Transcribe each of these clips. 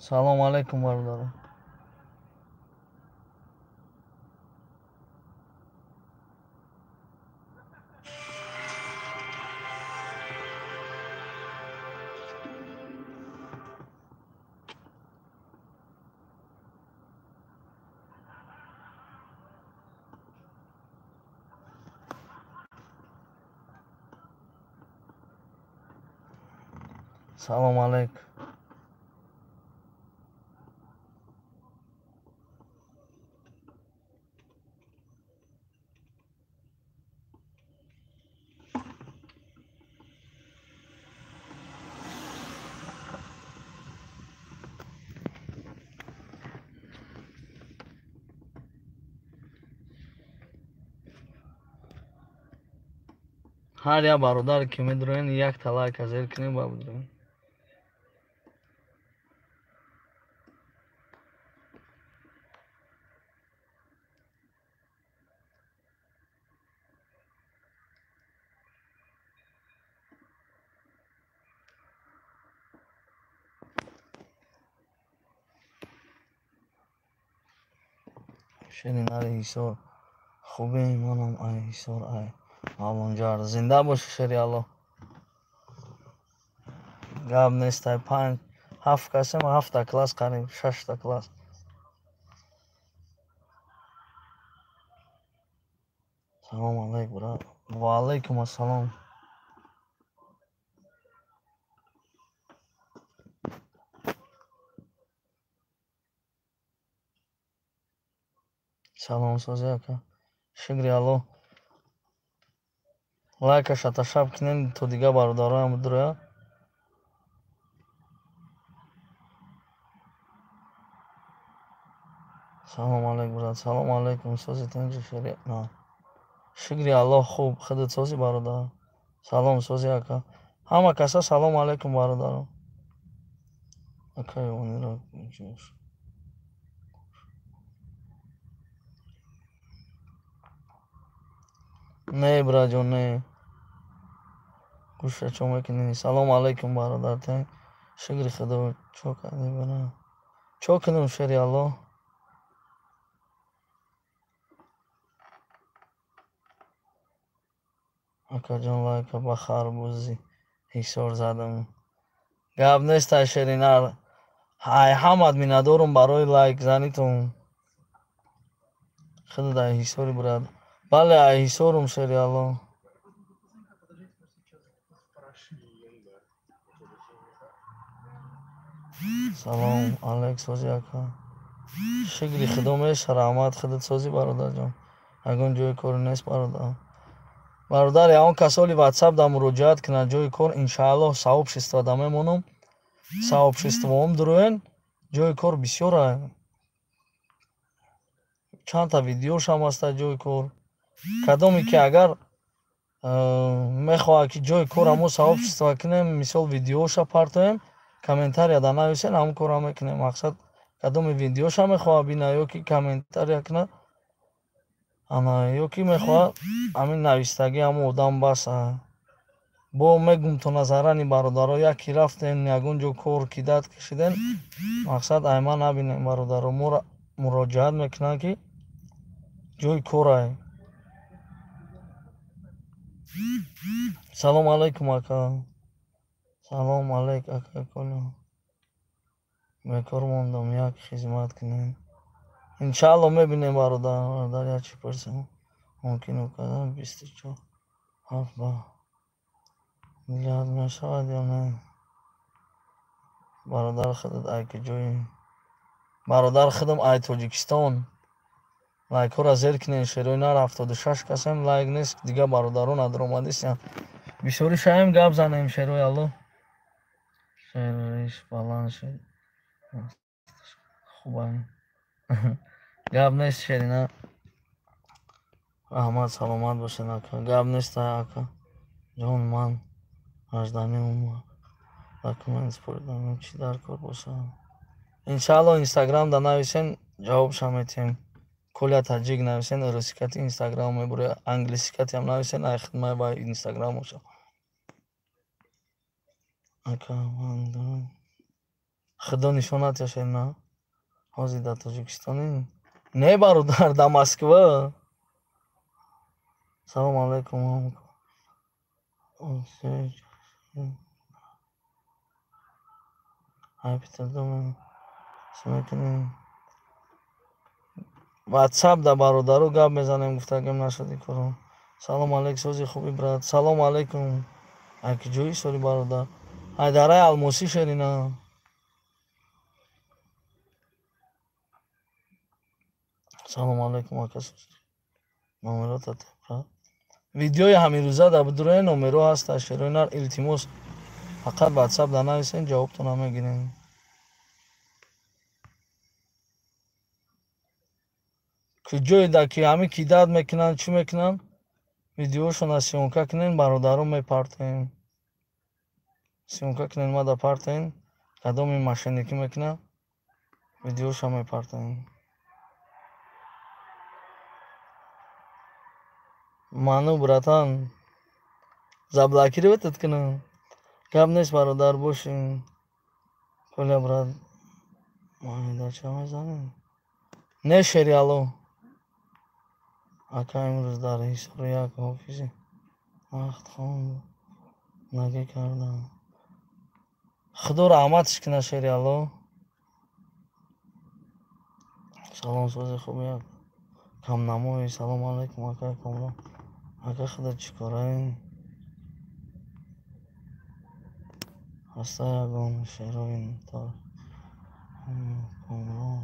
Салом алейкум, бародари. Салом алейк. Ҳар як бародаре ки медурен як та лайк азер кунед ба будурен. ширинари ҳисор хубем манам ай ҳисор ай алонҷар зинда боши шери алло. гап нест ай 5-7 касем 7 класс қариб 6 класс. салом алейк брат. ва алейкум ассалом. салом сози ака. шукри алло. лайкаша ташаб кинен то дига бародарам будура. салом алейк брат. салом алейкум сози тинҷи шери на. шукри алло хуб худат сози бародар. салом сози ака. ҳама каса салом алейкум бародарам. акай онира не браҷон не гӯша чо мекунӣ. салом алейкум бародар. шукри худо чо кардӣ бара чо кунам шери алло. акаҷон лайка ба харбузи ҳисор задам. гап нест ай шеринар. ай ҳамат миннатдорум барои лайк занитон. худат ай ҳисори брат. бале ай ҳисорум шери алло. салом алейк сози ака. шукри худо меша раҳмат худат сози бародарҷон. ягон ҷои кори нест бародар. бародар ягон касоли ватсап да муроҷиат кунад ҷои кор иншааллоҳ сообществода мемонам. сообществоам дуруен ҷои кор бисёр ай. чандта видеошам аста ҷои кор. кадоме ки агар мехоҳад ки ҷои кор ҳамо сообщества кунем мисол видеоша партоем комментария да нависен ҳамон кора мекунем. мақсад кадоме видеоша мехоҳад бина ё ки комментария кунад ана ё ки мехоҳад ҳамин навистагӣ ҳамо одам бас ай. бо мегум то назарани бародаро яке рафтен ягон ҷо кор ки дат кашиден мақсад айма набинем бародаро моро муроҷиат мекунанд ки ҷои кор ай. салом алейкум ака. салом алейк ака коло. бекор мондам як хизмат кунем. иншааллоҳ мебинем бародар. бародар як чӣ пурсем мумкин кадам 24 ҳафта миллиард мешавад ё не. бародар худат ай ки ҷои бародар худам ай тоҷикистон лайкҳоро зер кунед. шерои нар 76 касем лайк нест дига бародарон адромадистям бисёри шаем гап занем шерои алло. шериш баланд шед хубай гап нест шерина. раҳмат саломат бошед ака. гап нест ай ака ҷон ман ажданиум документ спордам чӣ дар кор бошад. иншааллоҳ инстаграм да нависен ҷавобша метиҳем. коля таҷик нависен русикати инстаграм мебуре англисикатиам нависен ай хидмат ба инстаграм боша. ака худо нишонат яшем на ҳозир дар Тоҷикистони не бародар дар Москва. Салом алейкум. ватсап да бародару гап мезанем гуфтагем нашуди куру. Салом алейкум сози хуби брат. Салом алейкум. Аки ҷои соли бародар. Айдараи алмосӣ шерина. Салом алейкум ака сози. номерота тепра. видеои ҳамирӯза дар будураи номеро ҳаста. шероинар илтимос фақат ватсап да нависен, ҷавобтона мегирем. куҷоеда ки ҳами кидат мекунанд, чӣ мекунанд? видеошона сиёнка кунен, бародаро мепартоем. сиёнка кунен, мада партоем. кадоми мошенникӣ мекунад, видеоша мепартоем. ману братан заблокировать кунам. гап нест бародар бошем. коля брат маҳида мезанем. Не шериало. ака имрӯз дар ҳисори як ҳофизи вақт хонд нагӣ кардам. худо раҳматиш кунад шериало. салом сози хуб як камнамои. салом алейкум ака камрон. ака худо чӣ кораи? ҳаста ягон шерои тор камрон.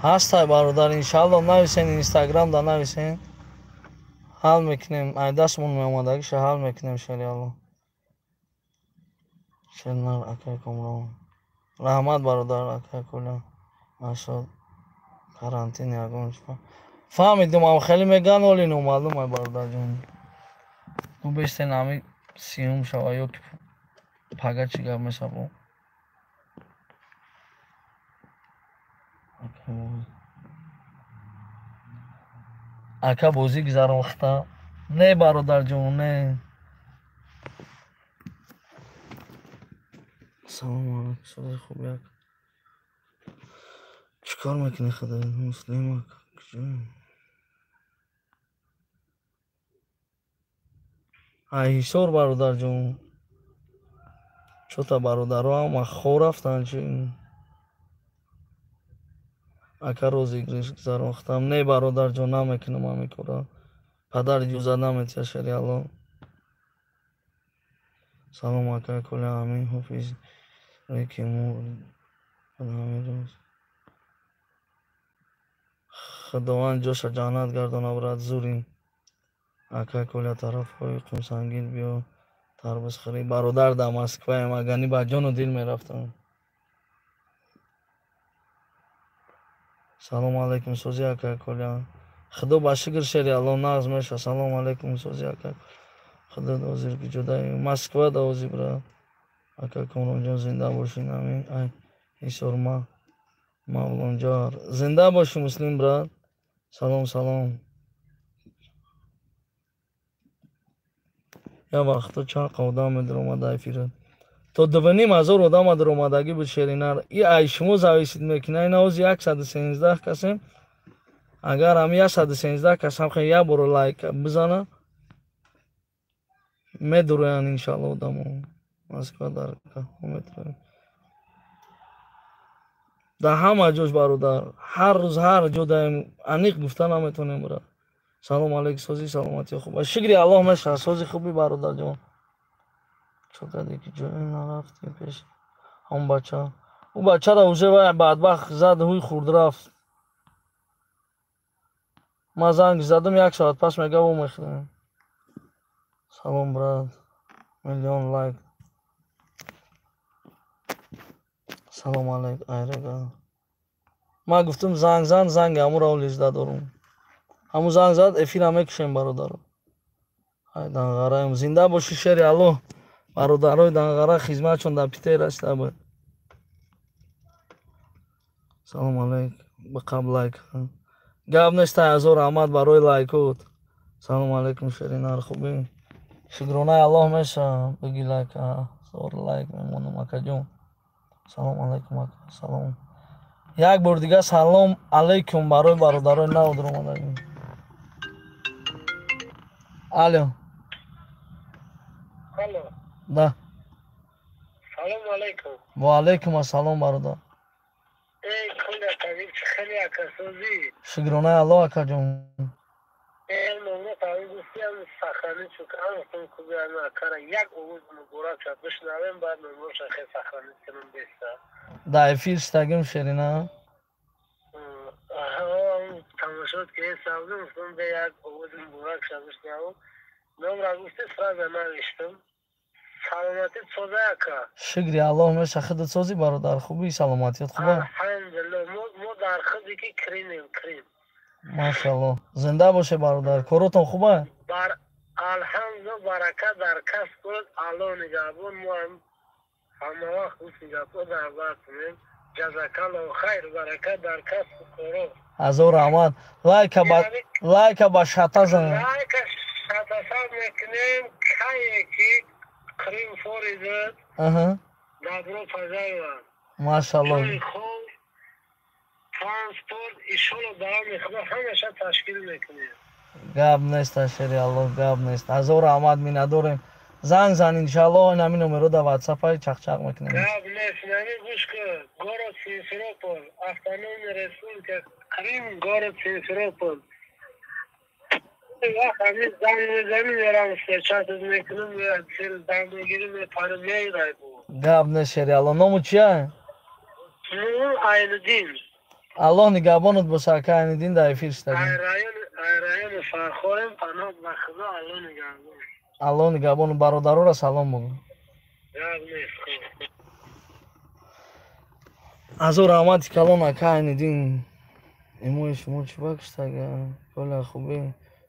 ҳастай бародар, иншалло нависен, инстаграмда нависен. ҳал мекунем. ай дастмон меомадагиша ҳал мекунем шериало. шернар акай камрон. раҳмат бародар акай куля. нашуд карантин ягон фаҳмидум. ам хеле меган оли номаълум ай бародарҷон. ту бестен ами сиюм шава ё ки пага чӣ гап месабо. ака бозӣ гузаронхта. Не бародарҷон, не. салом алейкум сози хуб як. чӣ кор мекунӣ худо? муслим ака ай ҳисор бародарҷон. чота бародаро ҳама хо рафтанд чӣ? ака рози гузаронхтам. не бародарҷон, намекунам ҳами кора. падар иҷозат наметиҳад шериало. салом ака куля амин ҳофиз худованд ҷоша ҷаннат гардона бурад. зурин ака куля тарафҳои қумсангил биё тарбуз хӯрӣ. бародар дар Москваем. агани ба ҷону дил мерафтам. салом алейкум сози ака куля. худо ба шукр шериало нағз меша. салом алейкум сози ака. худо ҳозир ки ҷудаи Москва да ҳозир брат. ака комронҷон зинда бошин. амин. ай ҳисорма мавлонҷар зинда боши муслим брат. салом салом. я вақто чанд одам медаромада эфира. то 2500 одам даромадагӣ буд шеринар. и ай шумо зависид мекунад. ина ҳозир 113 касем. агар ҳами 113 касам хе як боро лайк бизана медуроянд иншалло одамо. Москва дар метро. дар ҳама ҷош бародар. ҳар рӯз ҳар ҷо даем аниқ гуфта наметонем брат. салом алейкум сози саломати хуб. шукри аллоҳ меша сози хуби бародарҷон. чокаде ки ҷои нарафтем пеш ҳам бача. ӯ бачара уже вай бадбахт зад ҳуй хурд рафт. ман занг задам 1 соат пас мега во мехӯрем. салом брат. миллион лайк. салом алейкум айрега. ман гуфтам занг зан занги ҳамуро лизда дорум. ҳамун занг зад эфира мекушем бародаро. ай данғараем зинда боши шери аллоҳ. бародарои данғара хизматшон дар питер аста буд. салом алейкум. бақаб лайк. гап нест ҳазор раҳмат барои лайкот. салом алейкум шеринар хубӣ. Шигронай Аллоҳ меша. Биги лайка. Сор лайк мемонам акаҷон. Салом алайкум ака. Салом. Як бор дига салом алайкум барои бародарои нав дар омадагӣ. Алё. Алло. Да. Салом алейкум. Ва алайкум ассалом бародар. Эй, куля, табиб хеле акасози. Шигронай Аллоҳ акаҷон. Эй, номро табиб гуфтиам сахрани чукан хутун кубиам акара як овоз муборак шад бишнавем баъд номро шахе сахрани кинам беста. Да эфир штагим шерина. Тамошот ки савдум хутун бе як овоз муборак шад бишнавем. Номро гуфти сразу навиштам. саломатӣ соза ака. Шукри Аллоҳ меша. Худат созӣ бародар. Хубӣ саломатият хуба? Алҳамдулиллаҳ. Мо дар худи ки кримем, крем. Машааллоҳ. Зинда боше бародар. Коротон хуба? Алҳамдулиллаҳ, барака дар касб кунед. Аллоҳ нигаҳбон. Мо ҳама вақт гуфт нигаҳбон даъват кунем. Ҷазакаллоҳу хайр. Барака дар касбу коро. Ҳазор раҳмат. Лайка ба шата зан. Лайка шатасад мекунем. кае ки крем форизад дабро пазайвад. Машааллоҳ. ҷойи хоб, транспорт, иншоаллоҳ дароми худо ҳамаша ташкил мекунем. Гап нест ашери Аллоҳ, гап нест. Ҳазор раҳмат миннатдорем. Занг зан иншааллоҳ ин ҳамин номеро дар WhatsApp чақчақ мекунем. Гап нест. Нами гӯш кун. Город Симферополь, автономия республика Крым, город Симферополь. Вақт ҳамин занг мезанем, мерам встречатат мекунем, сел занг мегирем, мепарем, меирай бо. Гап нест шери Аллоҳ. Ному чия? Айнуддин. Аллоҳ нигаҳбонат боша ака Айнуддин дар эфир штагим. Райони Фархорем, паноҳ ба худо, Аллоҳ нигаҳбон. Аллоҳ нигаҳбон. Бародароро салом богӯ. Гап нест. ҳазор раҳмати калон ака Айнуддин. Имои шумо чӣ бакштага? Кола хубе.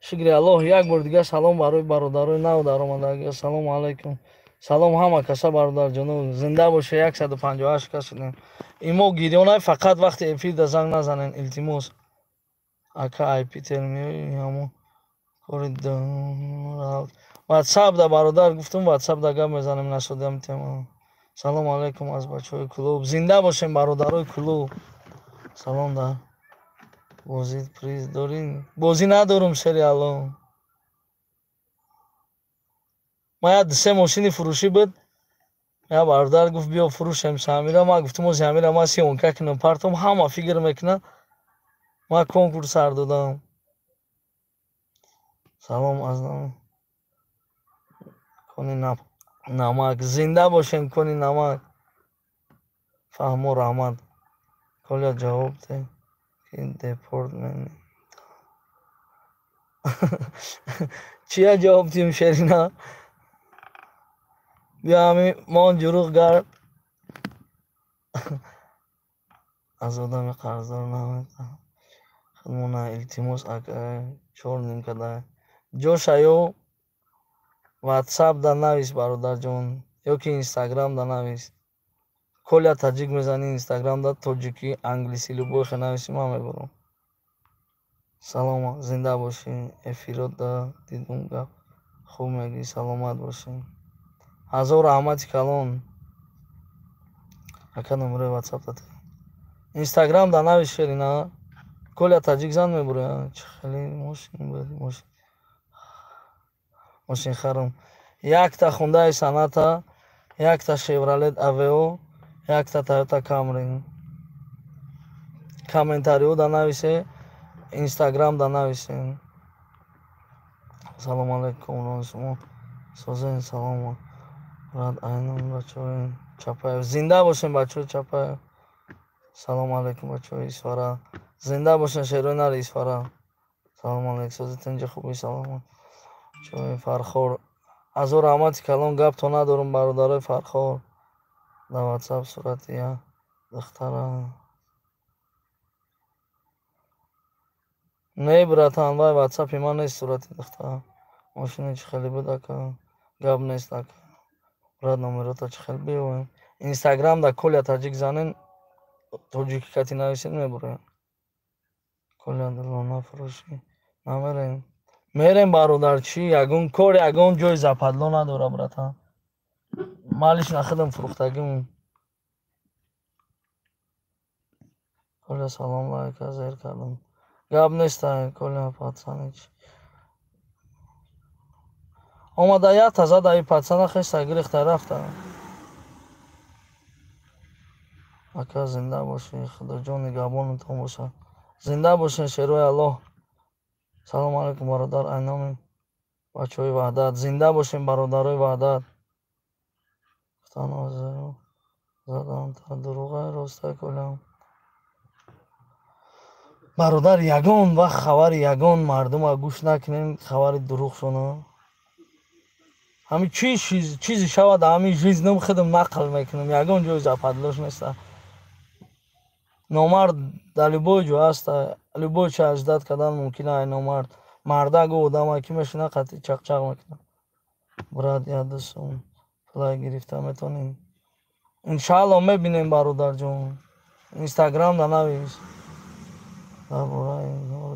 Шукри Аллоҳ. Як бор дига салом барои бародарои нав дар омадагӣ. Ассалому алайкум. Салом ҳама каса бародарҷонов. Зинда боша. 158 кас шудем. Имо гирёнай фақат вақти эфир да занг назанен. Илтимос. Ака айпител меои ҳамон кори WhatsApp да бародар гуфтум WhatsApp да гап мезанем нашудам тема. Салом алайкум аз бачаҳои клуб. Зинда бошем бародарои клуб. Салом да. Бозӣ приз дорин? Бозӣ надорум шери Аллоҳ. Ман як се мошини фурӯшӣ буд. Я бародар гуфт биё фурӯшем Самира. Ман гуфтум о Самира ман сиёнка кинам партом ҳама фикр мекунад. Ман конкурс сар додам. Салом аз кони намак. Зинда бошем кони намак. Фаҳмо раҳмат. Коля ҷавоб де. Депортмент. Чия ҷавоб дим шерина? Биё ҳамин мон ҷуруғ гард. аз одами қарздор намета. Худмона илтимос ака 4 нимкада. Ҷоша ё WhatsApp да навис бародарҷон. ё ки Instagram да навис. Коля таҷик мезани Instagram да тоҷикӣ англиси любой нависӣ ман мебурам. Салом. Зинда бошӣ. Эфирот да дидум гап хуб мегӣ. Саломат бошӣ. ҳазор раҳмати калон. Ака номерои WhatsApp да Instagram да навис шерина. Коля таҷик зан мебурам. Чӣ хеле мошин харам. Якта Hyundai Sonata, якта Chevrolet Aveo, якта Toyota Camry. Комментариҳо да нависе. Instagram да нависе. Салом алайкум. Шумо созен салом. Рад айнон бачаҳои Чапаев. Зинда бошем бачаҳои Чапаев. Салом алайкум бачаҳои Исфара. Зинда бошен шерои нари Исфара. Салом алайкум. Созитон ҷа хуби саломат. Бачаҳои Фархор. ҳазор раҳмати калон. Гапто надорум бародарои Фархор. Дар WhatsApp сурати як духтара. Не братан, вай WhatsApp-и ман нест сурати духтар. Мошини чӣ хеле буд ака? Гап нест ака. Брат номерота чӣ хеле биёвем. Instagram да Коля таҷик занен. Тоҷики кати нависен мебурем. Коля дилона фурӯшӣ намерем. мерем бародар чӣ ягон кор ягон ҷои западло надора брата малиш нахидам фурӯхтагим коля салом лайка зер кардам гап неста коля пацанич омада ята зада и пацана хеста гирехта рафта ака зинда бошӣ худоҷон нигаҳбонатон бошад зинда бошен шерои аллоҳ салом алайкум бародар айноми бачаҳои ваҳдат зинда бошем бародарои ваҳдат задамта дурӯғай ростай колям бародар ягон вақт хабари ягон мардума гӯш накунем хабари дурӯғшона ҳамин чизи шавад ҳамин жизним худам нақл мекунем ягон ҷои западлош неста номард дар любой ҷо ҳаста любой чӣ аҷдад кардан мумкина ай номард марда гӯ одама ки мешина қатъи чақчақ мекунад брат я дӯстам плай гирифта метонем иншаалло мебинем бародарҷон инстаграмда навис дар бораи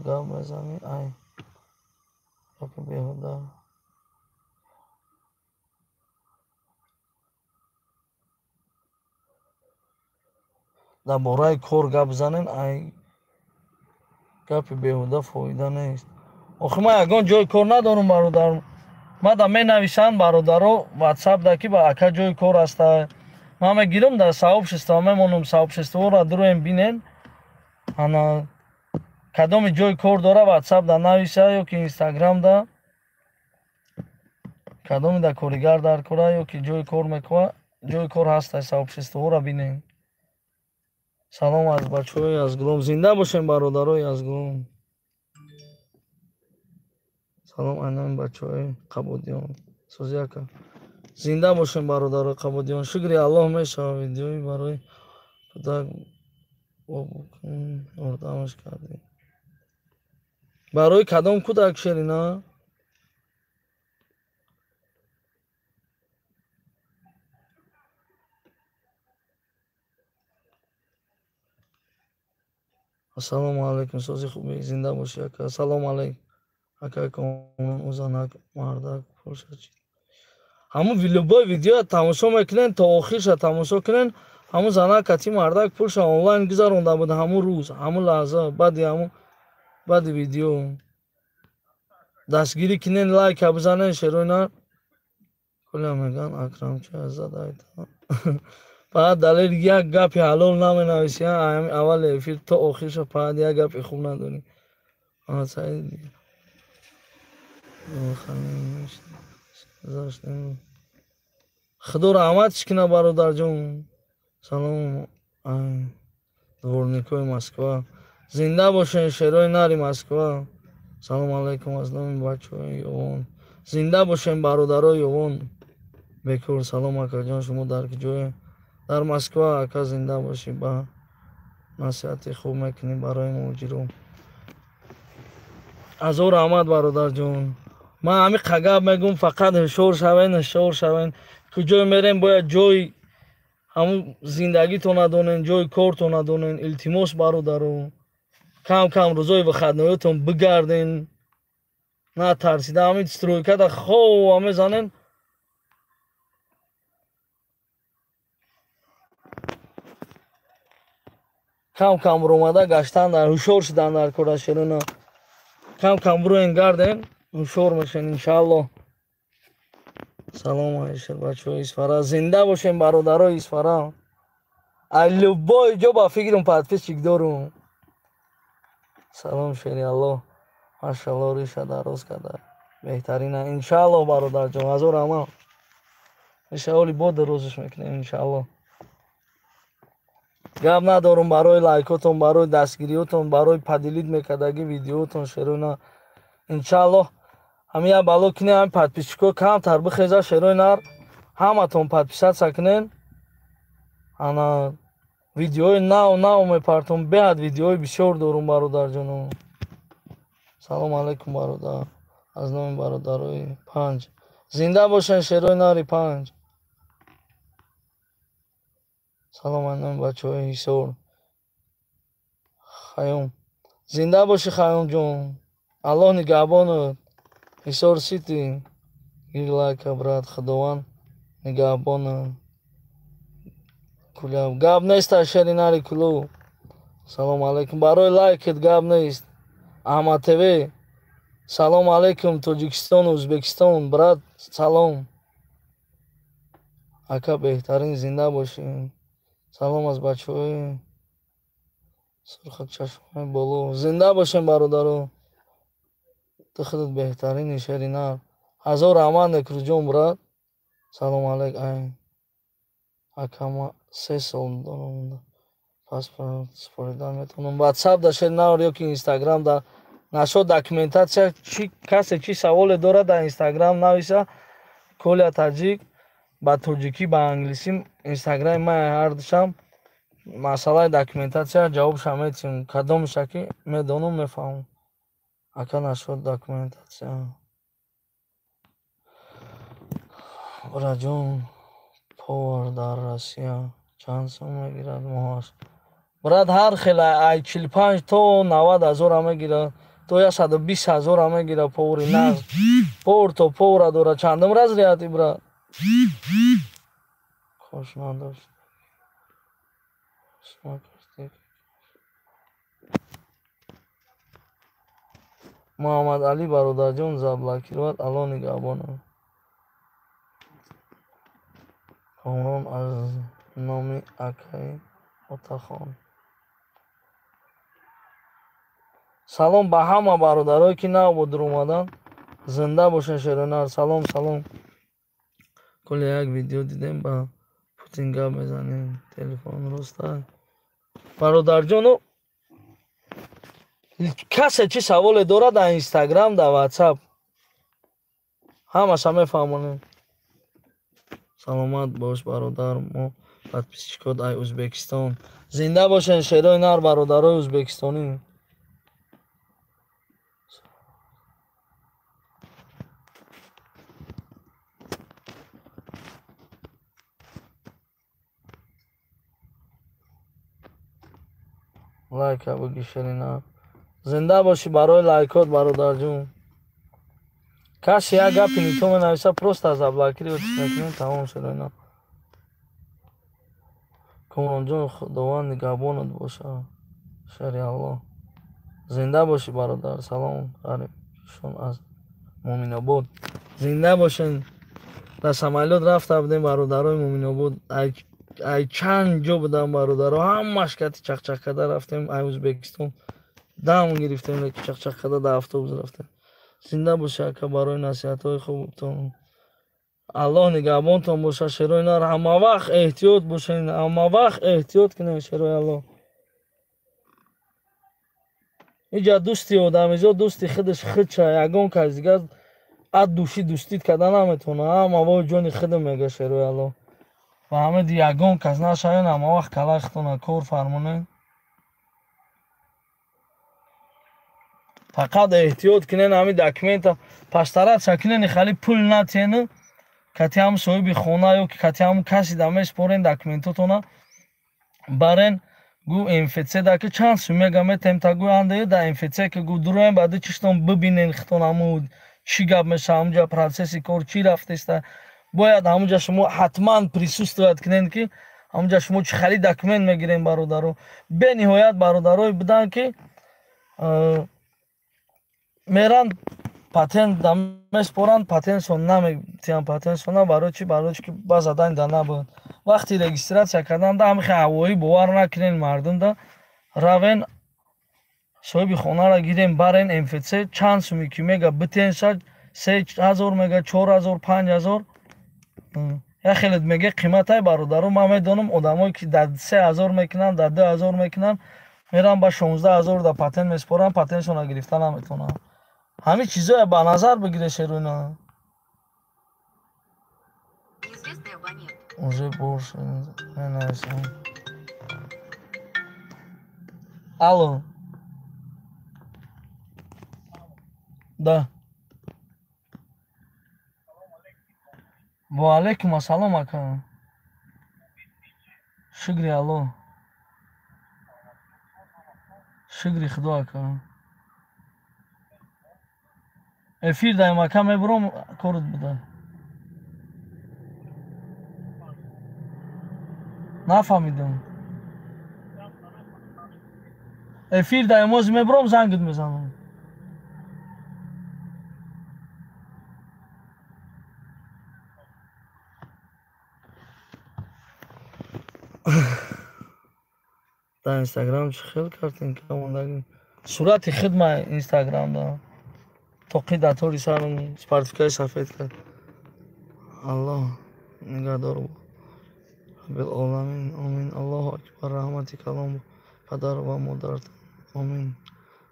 гап мезанӣ ай гапи беҳуда дар бораи кор гап занен ай гапи беҳуда фоида нест охир ман ягон ҷои кор надорам бародар мада менависанд бародаро ватсапда ки ба ака ҷои кор аста ман мегирам дар сообщество мемонам сообществоро дуруем бинен ана кадоми ҷои кор дора ватсапда нависа ёки инстаграмда кадоми да коригар дар кора ёки ҷои кор мекунад ҷои кор ҳаста сообществоро бинен салом аз бачаҳои Язгулом зинда бошем бародарои Язгулом салом айноми бачаҳои Қабодиён сӯзяка зинда бошем бародарои Қабодиён шукри Аллоҳ мешавад видеои барои кӯдак ордамаш кардем барои кадом кӯдак шерина ассалому алайкум сози хуби зинда бошӣ ака салом алайк акаи комон узанак мардак пуршачи ҳамун любой видео тамошо мекунен то охирша тамошо кунен ҳамун занакати мардак пурша онлайн гузаронда буд ҳамун рӯз ҳамун лаҳза баъди видео дастгирӣ кунен лайка бизанен шерои нар коля меган акрамчи азадайта фақат далел як гапи ҳалол наменависӣ аввали эфир то охирша фақат як гапи хуб надорӣ худо раҳматиш кина бародарҷон салом дворникои Москва зинда бошен шерои нари Москва салом алайкум аз номи бачаҳои ёвон зинда бошен бародарои ёвон бекор салом акаҷон шумо дар ҷое дар Москва ака зинда бошӣ ба насиҳати хуб мекунӣ барои муҳоҷирон азор раҳмат бародарҷон ман ҳамин қагап мегӯм фақат ҳушёр шавен куҷое мерем бояд ҷои ҳамун зиндагитона донен ҷои кортона донен илтимос бародаро кам кам рӯзои вахатноиётон бигарден натарсида ҳамин стройкада хова мезанен кам кам ромада гаштан дар ҳушёр шудан дар кора шерона кам кам броен гарден ҳушёр мешен иншаалло салом айшер бачаҳои Исфара зинда бошем бародарои Исфара аз любой ҷо ба фикрам подписчик дорум салом шери Аллоҳ машалло риша дароз карда беҳтарина иншаалло бародарҷон азор ама иншаолли бо дарозиш мекунем иншаалло гап надорум барои лайкотон барои дастгириётон барои падилид мекардаги видеоотон шероина иншаалло ҳамин як бало кунем ҳамин подписчико камтар бихеза шерои нар ҳаматон подписатсия кунен ана видеои нав мепартом беҳад видеои бисёр дорум бародарҷоно салом алайкум бародар аз номи бародарои панҷ зинда бошен шерои нари панҷ салом аз номи бачаҳои ҳисор хаём зинда бошӣ хаёмҷон аллоҳ нигаҳбонат Hisor City. Gir like, брат, Худованд, Нигоҳбон. Кулав. Гап нест ашаринари кулу. Салом алейкум. Барои лайкет гап нест. Аҳмад ТВ. Салом алейкум. Тоҷикистон, Ӯзбекистон. Брат, салом. Ака беҳтарин зинда бошед. Салом аз бачаҳои сурхачашмои боло. Зинда бошем бародаро. Ту худат беҳтарини шаринар. Ҳазор раҳмат Некрӯҷон брат. Салом алейк. Ай. Акама 3 сол дорам. Паспорт споридан метавонам. WhatsApp да шаринар ёки Instagram да нашо документатсия чи касе чи саволе дорад дар Instagram нависа. Коля таҷик ба тоҷикӣ ба англисӣ Instagram ма ҳардушам масъалаи документатсия ҷавобша метиҳем. Кадомеша ки медонам мефаҳмам. Ака нашо документатсия. Раҷон повар дар Россия чанд сом мегирад моҳаш? Брат, ҳар хела ай 45 то 90 ҳазора мегирад, то 120 ҳазора мегирад повари нағз. Повар то повара дорад. Чандум разрияти брат? Кош надошт. Муҳаммад Али бародарҷон заблокировад. Алло нигоҳбонам. Комрон аз номи акаи Отахон. Салом ба ҳама бародарое ки нав бо dur омадан. Зинда бошен шеронар. Салом салом. Коли як видео дидем ба Путин гап мезанем. Телефон роста. Бародарҷону касе чи саволе дорад дар Instagram дар WhatsApp ҳамаша мефаҳмонем. Саломат бош бародар. Мо подписчикот ай Ӯзбекистон. Зинда бошен шерои нар бародарои ӯзбекистонӣ. Лайка бигӣ шерина. Зинда бошӣ барои лайкот бародарҷон. Касе як гапи не то менависа просто заблокировать мекунем тамом шероина. Комронҷон Худованд нигоҳбонат бошад. Шари Алло. Зинда бошӣ бародар. Салом гарибшон аз Муъминобод. Зинда бошен. Дар самолёт рафта будем бародарои Муъминобод. Ай чанд ҷо будам бародаро. Ҳамаш кати чақчақ карда рафтем ай Ӯзбекистон. Дам гирифтем леки чақчақ карда дар автобус рафтем. Зинда бошед ака барои насиҳатҳои хубтон. Аллоҳ нигоҳбонтон бошад шерои нар. Ҳама вақт эҳтиёт бошед. Ҳама вақт эҳтиёт кунед шерои Аллоҳ. иҷа дӯсти одамизод дӯсти худаш худша. Ягон кас дигар ад дӯши дӯстит карда наметавонад. Ҳама ва ҷони худам мега шерои Аллоҳ. Фаҳмед ягон кас нашавен ҳама вақт калахтона кор фармонед. Фақат эҳтиёт кунед ҳамин документа пастарат сакинени хали пул натиҳену кати ҳам соҳиби хона ёки кати ҳам каси да меспорен документотона барен гу МФЦ даки чанд сумега метем та гӯяндею да МФЦ ки гу дуроен баъди чиштон бибинен хитон ҳаму чӣ гап меша ҳамуҷа процесси кор чӣ рафтеста. Бояд ҳамуҷа шумо ҳатман присутствовать кунед ки ҳамуҷа шумо чӣ хали документ мегирем бародаро. Бениҳоят бародарое буданд ки меран патент да меспоранд патентшон наметиҳанд патентшона барои чӣ ки ба задани да набояд. Вақти регистратсия карданда ҳамихе ҳавоӣ бовар накунен мардум да равен соҳиби хонаро гирем барен МФЦ чанд суми ки мега битенша 3000 мега 4000 5000 як хеле мега қиматай бародаро. Ман медонам одамое ки дар 3000 мекунанд дар 2000 мекунанд меран ба 16000 да патент меспоранд патентшона гирифта наметавонанд. Ҳамин чизоя ба назар бигиред шеруина. Уже больше менависам. Алло. Да. Ва алейкум ассалом ака. Шукри Алло. Шукри Худо ака. ефир даем ака мебурам корут будан нафаҳмидам ефир даем оз мебурам зангит мезанам дар инстаграм чӣ хел картинка мондаги сурати хидма инстаграм да тоқи датори сарам спартификаи сафед кард аллоҳ нигоҳдор бо раббилоламин амин аллоҳу акбар раҳмати калом падар ва модарат амин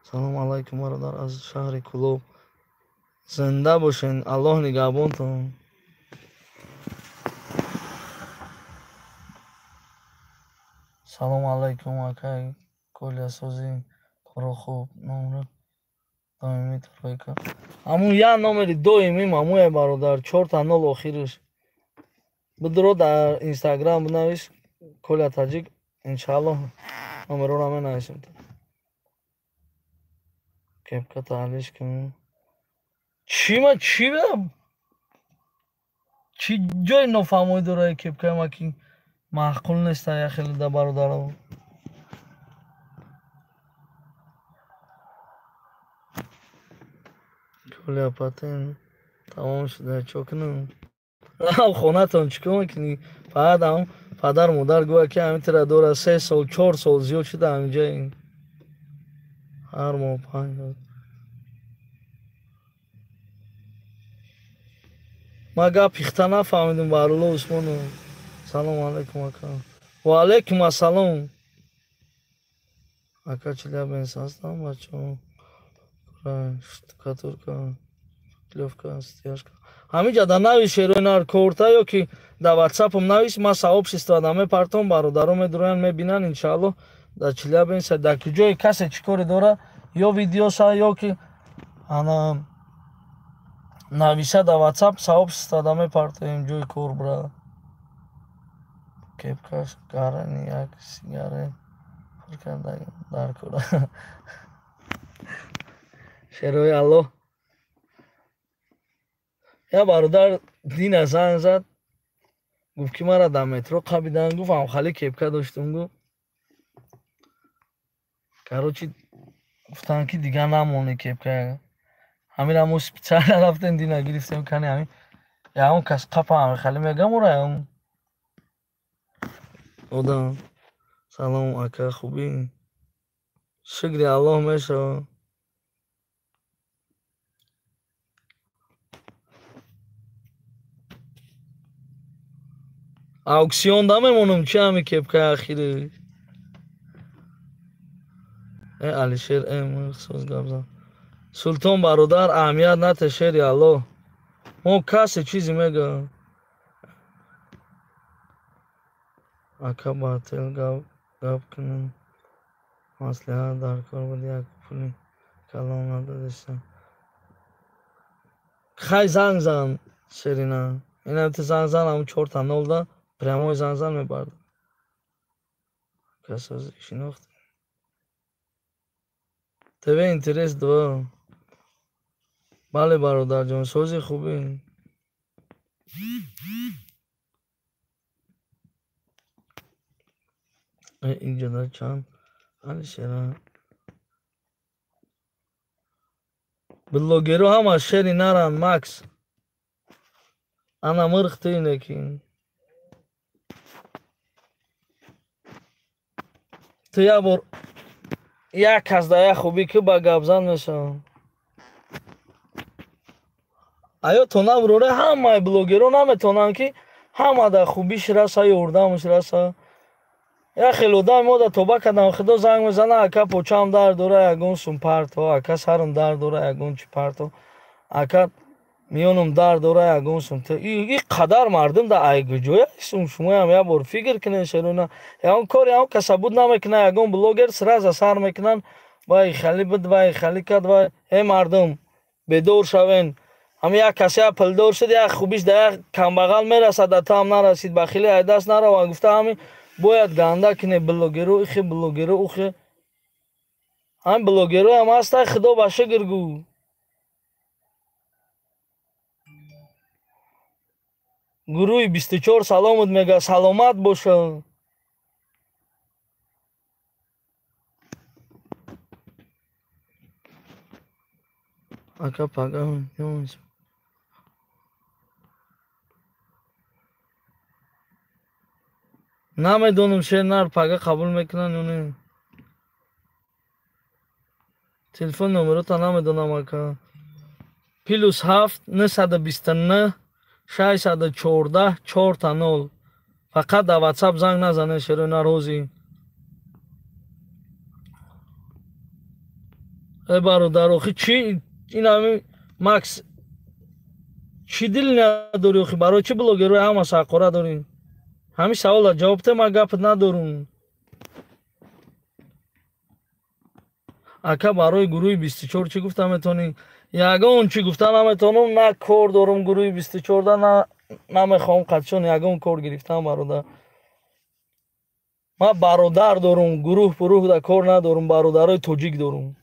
салом алайкум бародар аз шаҳри кӯлоб зинда бошен аллоҳ нигаҳбонтон салом алайкум акай колиясози коро хуб номра доимӣ тройка ҳамун як номери доимим ҳамуе бародар 4-0 охириш бидро дар инстаграм бинавис коля таҷик иншааллоҳ номероро менависем кепка таҳлиш кунем чӣ ҷои нофаҳмоӣ дорад кепкаи ма ки маъқул неста яхеле да бародаро коля патен тамом шуда чо кунам хонатон чӣ кунам ки фақат ҳам падар модар гӯя ки ҳамитира дорад 3 сол 4 сол зиёд шуда ҳаминҷаи ҳар моҳ 5 ма гап пихта нафаҳмидим баҳрулло усмонов салом алайкум ака ва алайкум ассалом ака челябинск ҳастам бачаҳо штукатурка клёвка стяжка ҳаминҷа дар нави шероинар корта ё ки дар ватсапам навис ма сообщество даме партон бародаро медуроян мебинан иншааллоҳ дар челябинск дар куҷои касе чӣ коре дора ё видеоса ё ки ана нависа дар ватсап сообщество даме партоем ҷои кор бра кепкаш гарани як сигарет дар кора шерои аллоҳ я бародар дина занг зад гуфт ки мара дар метро қабидан гуфтам хали кепка доштум гу короче гуфтам ки дигар намоне кепка ҳамира мо специально рафтем дина гирифтем кани ҳамин ягон кас қапам хали мегамора ягон одам салом ака хубӣ шукри аллоҳ мешава ауксионда мемонам чи ҳами кепкаи ахири алишер махсус гап зад султон бародар аҳамият нате шери аллоҳ мо касе чизе мегӯям ака бател гап кунем маслиҳат дар кор буд як пули калон надодиштам хай занг зан шерина инамти занг зан ҳамун 4-0 да прямой занг зан мебардам касози шинохт тв интерес 2 бале бародарҷон сози хубӣ иҷода чанд алишера блогеру ҳама шери наран макс ана мырхтӣ неки ту як бор як кас да як хубӣ ки ба гапзан мешавам аё то навроре ҳамаи блогеро наметонанд ки ҳама да хубиш раса ёрдамаш раса яхел одами мода тоба кардам худо занг мезана ака почам дард дора ягон сум парто ака сарам дард дора ягон чи парто ака миёнам дард дора ягон сум и қадар мардум да айгуҷоя сум шумоям як бор фикр кунед шерона ягон кор ягон касабуд намекунад ягон блогер сраза сар мекунанд вай хали буд вай хали кад вай мардум бедор шавен ҳам як каси як пулдор шуд як хубиш да як камбағал мерасад да там нарасид ба хели айдаст нарава гуфта ҳамин бояд ганда кине блогеру ихи блогеру ухи ҳам блогеру ҳам ҳаста худо ба шукр гӯ гурӯҳи 24 саломат мега, саломат боша. Ака пага намедонам шернар пага қабул мекунан ё не. Телефон номерота намедонам ака. +7 929 614 4 фақат дар WhatsApp занг назанед шерои нарозӣ. бародар охи чи ин ҳами Макс чӣ дил надорӣ охи? Барои чӣ блогерҳои ҳама сақора дорӣ? ҳамин савола ҷавоб те, ман гапат надорум. Ака барои гурӯҳи 24 чӣ гуфта метавонӣ? Ягон чӣ гуфта наметавонам, на кор дорам гурӯҳи 24 на намехоҳам қачон ягон кор гирифтам бародар. Ман бародар дорум, гурӯҳ пурӯҳ да кор надорум, бародарои тоҷик дорум.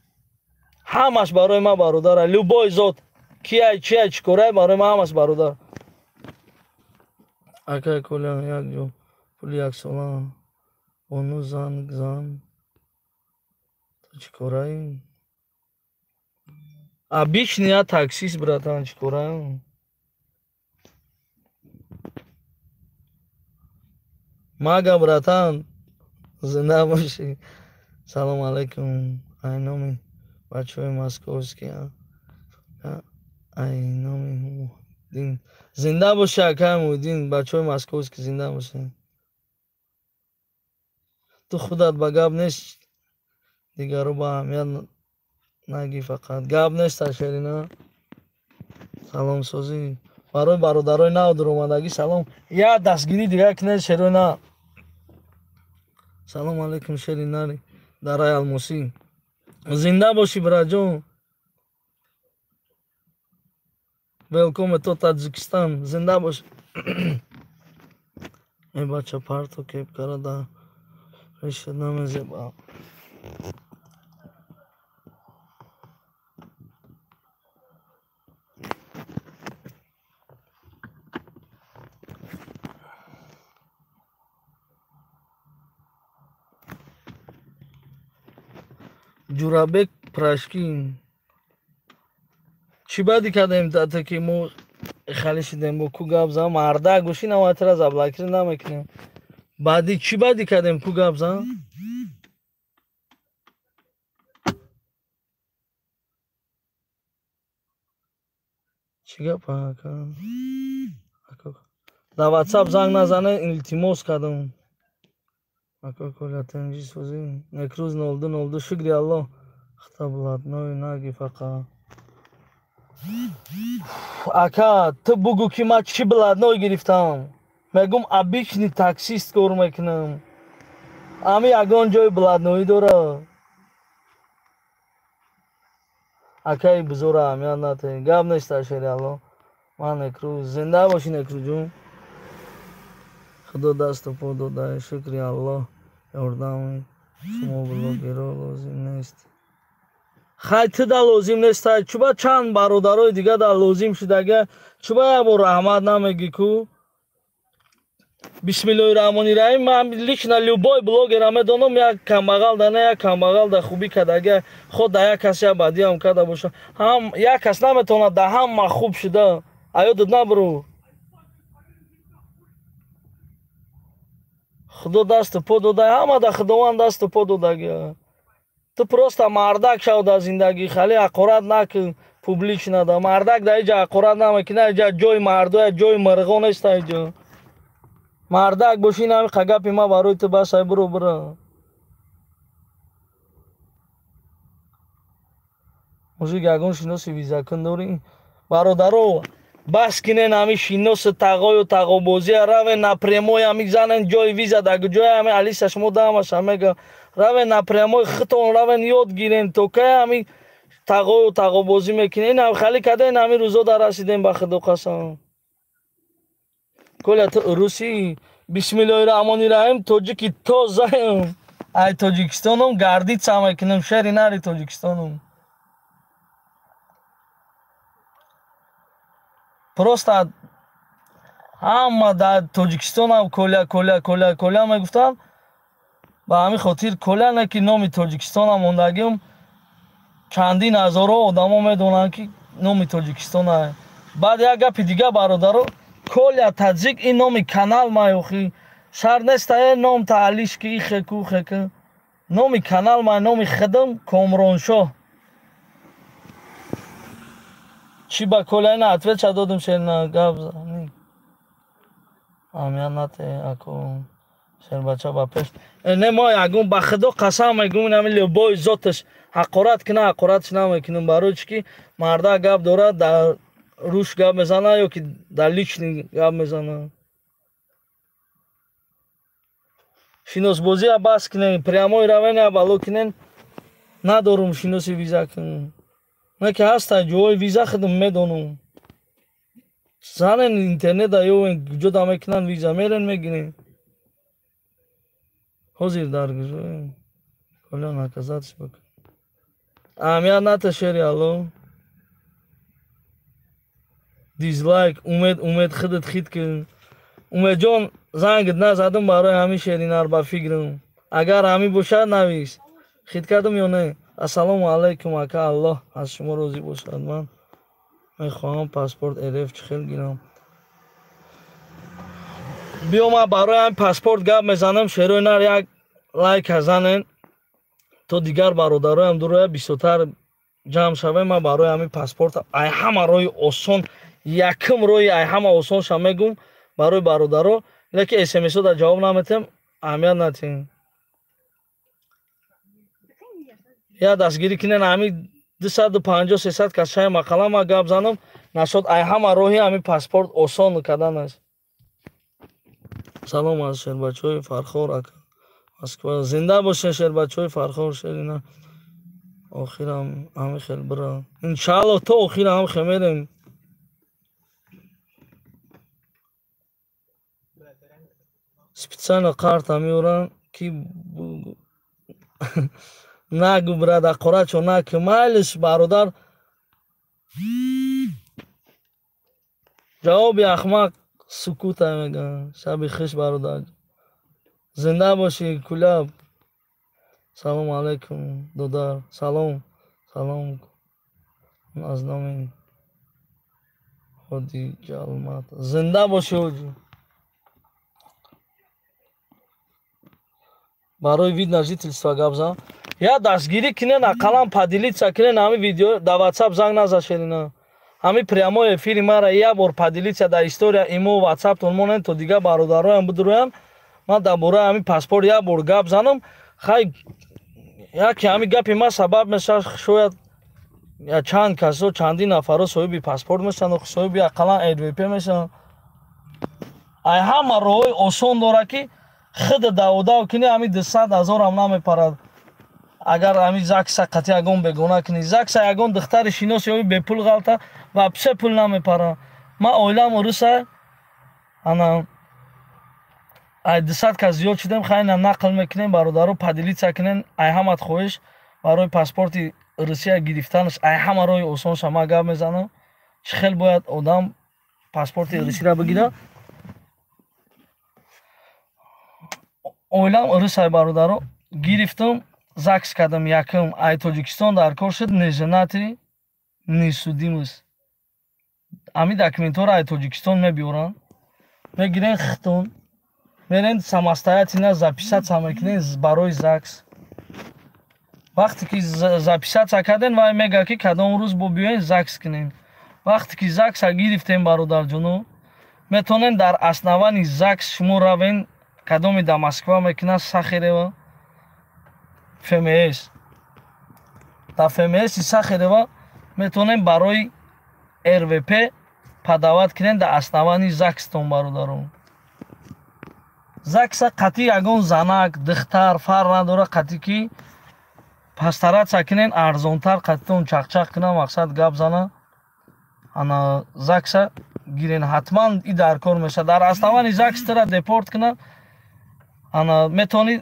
ҳамаш барои ман бародара. Любой зот кияй чияй чӣ корай барои ман ҳамаш бародар. Ака коля як ҷо пули яксола ону занг зан. То чӣ кораи? Обичный таксист, братан, чӣ кораи? Мага, братан, зинда бошӣ. Салом алейкум. Айноми бачаҳои московския. Айноми Муҳиддин. Зинда бошӣ ака Муҳиддин, бачаҳои московски зинда бошӣ. Ту худат ба гап нест, дигару ба аҳамият нагӣ фақат. Гап неста шерина. Саломсозӣ. Барои бародарои нав дуромадагӣ салом. Як дастгирӣ дига кунед шерои нав. Салом алейкум шери нари дараи алмосӣ. Зинда бошӣ браҷон. Велком то Таҷикистон. Зинда бош. Эй бача парто кепкара да риша намезеба. Ҷурабек Прашкин. Чӣ баъди кардем тата ки мо хали шидем бо ку гап зан мардак гӯши наватира заблакирӣ намекунем. Баъди чӣ баъди кардем ку гап зан? Чӣ гапа ака? Дар WhatsApp занг назанед, илтимос кардам. Ака коля тенҷисозӣ. Некрӯз 0202 шукри Аллоҳ. Хата блатной наги фақа. Ака ту бугу ки ман чӣ блатной гирифтам? Мегум обичный таксист кор мекунам. Ами ягон ҷои блатноӣ дора? Акаи бузур аҳамият натаҳӣ. Гап неста шери Аллоҳ. Ман некрӯз. Зинда бошӣ некрӯҷон. Худо дасту по дода. Шукри Аллоҳ. Ёрдами шумо блогерҳо лозим нест. Хай ту да лозим неста. Чуба чанд бародарои дига да лозим шудага. Чуба як бор раҳмат намегӣ ку? Бисмиллоҳирраҳмонирраҳим. Ман лично любой блогера медонам як камбағал да не як камбағал да хубӣ кардага ход да як кас я бадиам карда боша. Як кас наметавонад да ҳама хуб шуда. Аёдат набро. Худо дасту по дода. Ҳама да худованд дасту по додагия. Ту просто мардак шав дар зиндагӣ. Хали ҳақорат накун публично да. Мардак да иҷа ҳақорат намекунад. Иҷа ҷои мардоя, ҷои марғон неста иҷа. Мардак бошӣ ин ҳами қагапи ман барои ту бас. Ай буро бура. мужик ягон шиноси визакун дорӣ? Бародаро бас кинен ҳами шиноси тағою тағобозия равен напрямой ҳами занен ҷои виза даг ҷои ҳами алиса шумо дамаша мега равен напрямой хитон равен ёд гирен то кай ҳами тағою тағобозӣ мекунен. Ин хали каден ҳами рӯзо да расидем ба худо қасам. Коля ту русӣ? Бисмиллоҳирраҳмонирраҳим. тоҷики тозаам. Ай Тоҷикистоном гардица мекунем шери нари Тоҷикистоном. Просто ҳама дар тоҷикистонам коля мегуфтам. ба ҳамин хотир коля не ки номи тоҷикистонам мондагиам чандин ҳазоро одамо медонанд ки номи тоҷикистон аст. баъд як гапи дига бародаро, коля таҷик ин номи канал маёхи шар неста ном таълиш ки ихеку хека номи канал ма номи хидм Комроншоҳ. чӣ ба коля ина ответ ча додим шерна гап амянате аку шербача ба пеш не мо ягон ба худо қасам мегум нами любой зоташ ҳақорат кина ҳақоратш намекунам барои чӣ ки марда гап дорад дар руш гап мезана ё ки дар лични гап мезана. шиносбозия бас кинен прямои равения бало кинен надорум шиноси виза кинен не ки ҳаста ҷои виза худам медонам занен интернета ё ҷода мекунан виза мерен мегирен ҳозир даргузорем коля наказатш бакун аҳамият ната шери алло дизлайк умед худат хит кун умедҷон зангит назадам барои ҳамин шеринар ба фикрам агар ҳамин бошад навис хит кардам ё не. ассалому алайкум ака аллоҳ аз шумо розӣ бошад ман мехоҳам паспорт рф чихел гирам биё ман барои ҳамин паспорт гап мезанам шерои нар як лайк занен то дигар бародароям дуроя бисётар ҷамъ шавем. ман барои ҳамин паспорт ай ҳама роҳи осон якм роҳи ай ҳама осонша мегум барои бародаро леки смсо да ҷавоб наметем аҳамият натиҳем я дастгирӣ кинен ҳамин 250-300 кашаи мақалама гап занам нашод ай ҳама роҳи ҳамин паспорт осон кардан аст. салом аз шербачаҳои фархор ака москва зинда бошед шербачаҳои фархор шерина охирам ҳами хел бира иншааллоҳ то охира ҳам хел мерем специально карта меорам ки нагу брада қорачо наки майлиш бародар ҷавоби ахмақ сукута меган шаби хиш бародар зинда бошӣ куляб салому алайкум додар салом аз номи ҳоди ҷалмат зинда бошӣ ҳоҷи барои вид на жительство гап зан я дастгирӣ кинен ақаллан падилитса кинен ҳамин видео да ватсап занг назашерина ҳамин прямои эфири мара як бор падилитса да история имо ватсаптон монен то дигар бародароям бидуроям ман дар бораи ҳамин паспорт як бор гап занам хай яке ҳамин гапи ман сабаб мешавад шояд чанд касо чандин нафаро соҳиби паспорт мешаванд соҳиби ақаллан рвп мешаванд ай ҳама роҳҳои осон дорад ки худ даводав кини ҳамин 200,000 ам намепарад агар ҳамин закса қати ягон бегона кини закса ягон духтари шинос ё бепул ғалта вапсе пул намепара ман оилам уруса ана ай 200 кас зиёд шудем хайна нақл мекунем бародаро падилитса кинен ай ҳамат хоҳиш барои паспорти русия гирифтанаш ай ҳама роҳи осонша ман гап мезанам чӣ хел бояд одам паспорти русияро бигира оилам урусай бародаро гирифтам закс кардам якм ай тоҷикистон дар кор шуд неженати несудимус ҳамин документҳоро ай тоҷикистон мебиёранд мегирен хитон мерен самостоятельно записатся мекунен барои закс вақте ки записатся карден вай мега ки кадом рӯз бо биёен закс кунем вақте ки закса гирифтем бародарҷоно метонен дар основани закс шумо равен кадоми да москва мекунад сахерева фмс да фмси сахерева метонем барои рвп падават кунен да основани закстон бародарон закса қатӣ ягон занак духтар фар надора қатӣ ки пастаратса кунен арзонтар қатитон чақчақ кунан мақсад гап зана ана закса гирен ҳатман и дар кор меша дар основани закс тира депорт кунад ана метонӣ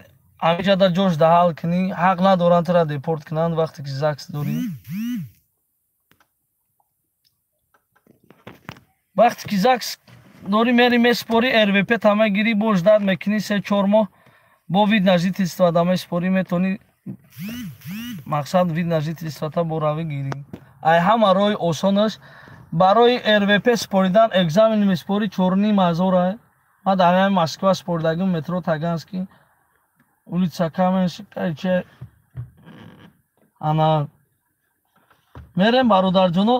ҳамиҷада ҷош даҳал кунӣ ҳақ надоранд тира депорт кунанд вақте ки закс дорӣ вақте ки закс дори мери меспори РВП тама гири бо ждат мекунӣ 3-4 моҳ бо вид на жительствата меспорӣ метавонӣ мақсад вид на жительствата бо равӣ гирӣ. Ай ҳама роҳи осон аст. Барои РВП споридан экзамен меспорӣ 4500 ман дар ҳамаи Москва споридагим метро Таганский улица Каменская ана мерем бародарҷоно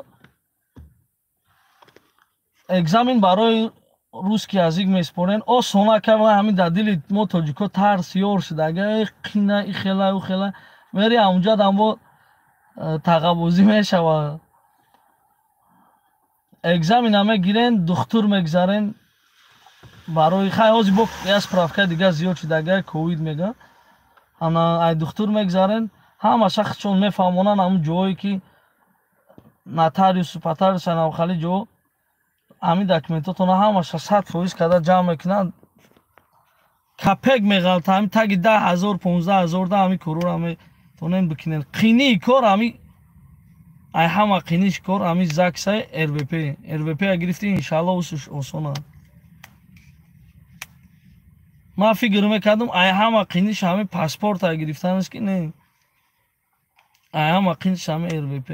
экзамен барои русский язик меспорен осонака ва ҳамин дар дили мо тоҷико тарс ёр шудага қина ихела ухела мери ҳамунҷа дамбо тағабозӣ мешавад. экзамена мегирен духтур мегзарен барои хай ҳози бо я справка дига зиёд шудага ковид мега ана ай духтур мегзарен ҳама шахсчон мефаҳмонанд ҳамун ҷое ки нотариусу патариусу навхали ҷо ҳамин документотона ҳамаша 100% када ҷамъ мекунанд капек меғалта ҳамин таги 10,000 15,000 да ҳамин корора метавонем бикунем. қинии кор ҳамин ай ҳама қиниш кор ҳамин ЗАГС-ай РВП я гирифтӣ иншаалло усуш осон аст. ман фикр мекардам ай ҳама қиниш ҳамин паспорта гирифтанаст ки не ай ҳама қиниш ҳамин РВП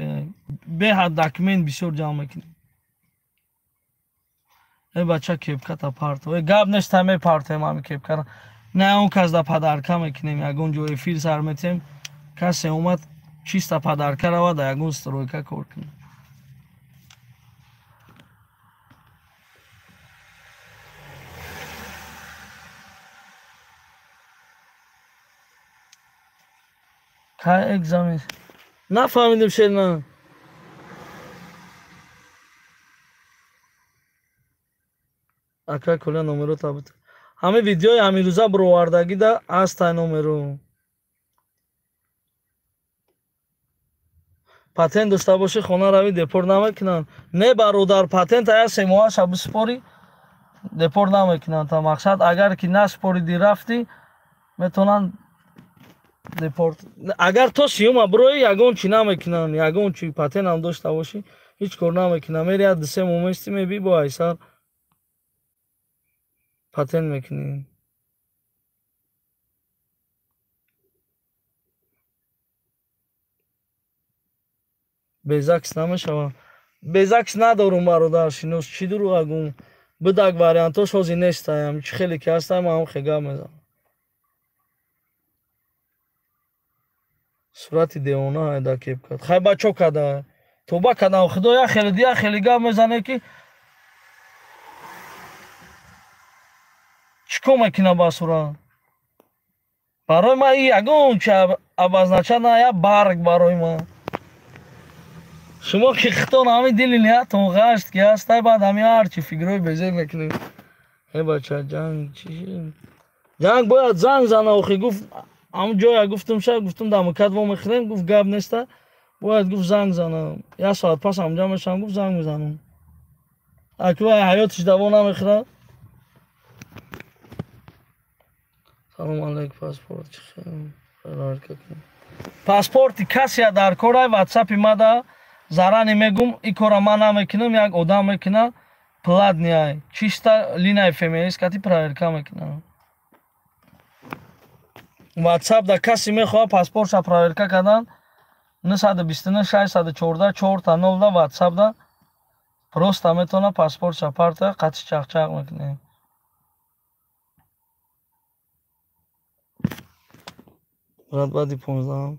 беҳад документ бисёр ҷамъ мекунем. бача кепката парто гап нест ҳаме партем ҳами кепкара не он кас да падарка мекунем ягон ҷо эфир сар метем касе омад чиста падарка рава да ягон стройка кор кунем. кай экзамен нафаҳмидем шерна ака кула номеро табут ҳамин видеои ҳамирӯза бировардаги да ҳастай номеро патент дошта бошӣ хона равӣ депорт намекунанд не бародар патент ая 3 моҳаша биспорӣ депорт намекунанд та мақсад агар ки наспоридӣ рафтӣ метавонанд депорт агар то сиюма бироӣ ягон чӣ намекунанд ягон чӣ патент ҳам дошта бошӣ ҳеҷ кор намекунанд мери 2-3 моҳ мести мебӣ бо айсар патент мекунӣ. безакс намешавам безакс надорум бародар шинос чӣ дуруға гум бидак вариантош ҳози нестаям чӣ хеле ки ҳастаям ҳам хега мезанам сурати девона айда кепкат хай бачо када тоба кадам худо я хеле дия хеле гап мезане ки чӣ кор мекуна ба сурат барои ман ягон чи обозначана я барг барои ман шумо ки хитон ҳамин дили ниятон ғашт ки ҳастай баъд ҳамин ҳарчи фикрҳои безе мекунем бача ҷанг бояд занг зана охи гуфт ҳамун ҷоя гуфтум ша гуфтум дар мукат во мехӯрем гуфт гап неста бояд гуфт занг зана 1 соат пас ҳамҷа мешавам гуфт занг мезанам аква ҳаётиш даво намехӯрад салом алейк паспорт паспорти касия дар корай ватсапи мада зарани мегум и кора ман намекунам як одам мекуна платняй чиста линия фмс кати проверка мекунам ватсап да каси мехоҳад паспортша проверка кардан 929 614 4 да ватсап да просто метавона паспортша парта қатӣ чақчақ мекунем рад баъди 15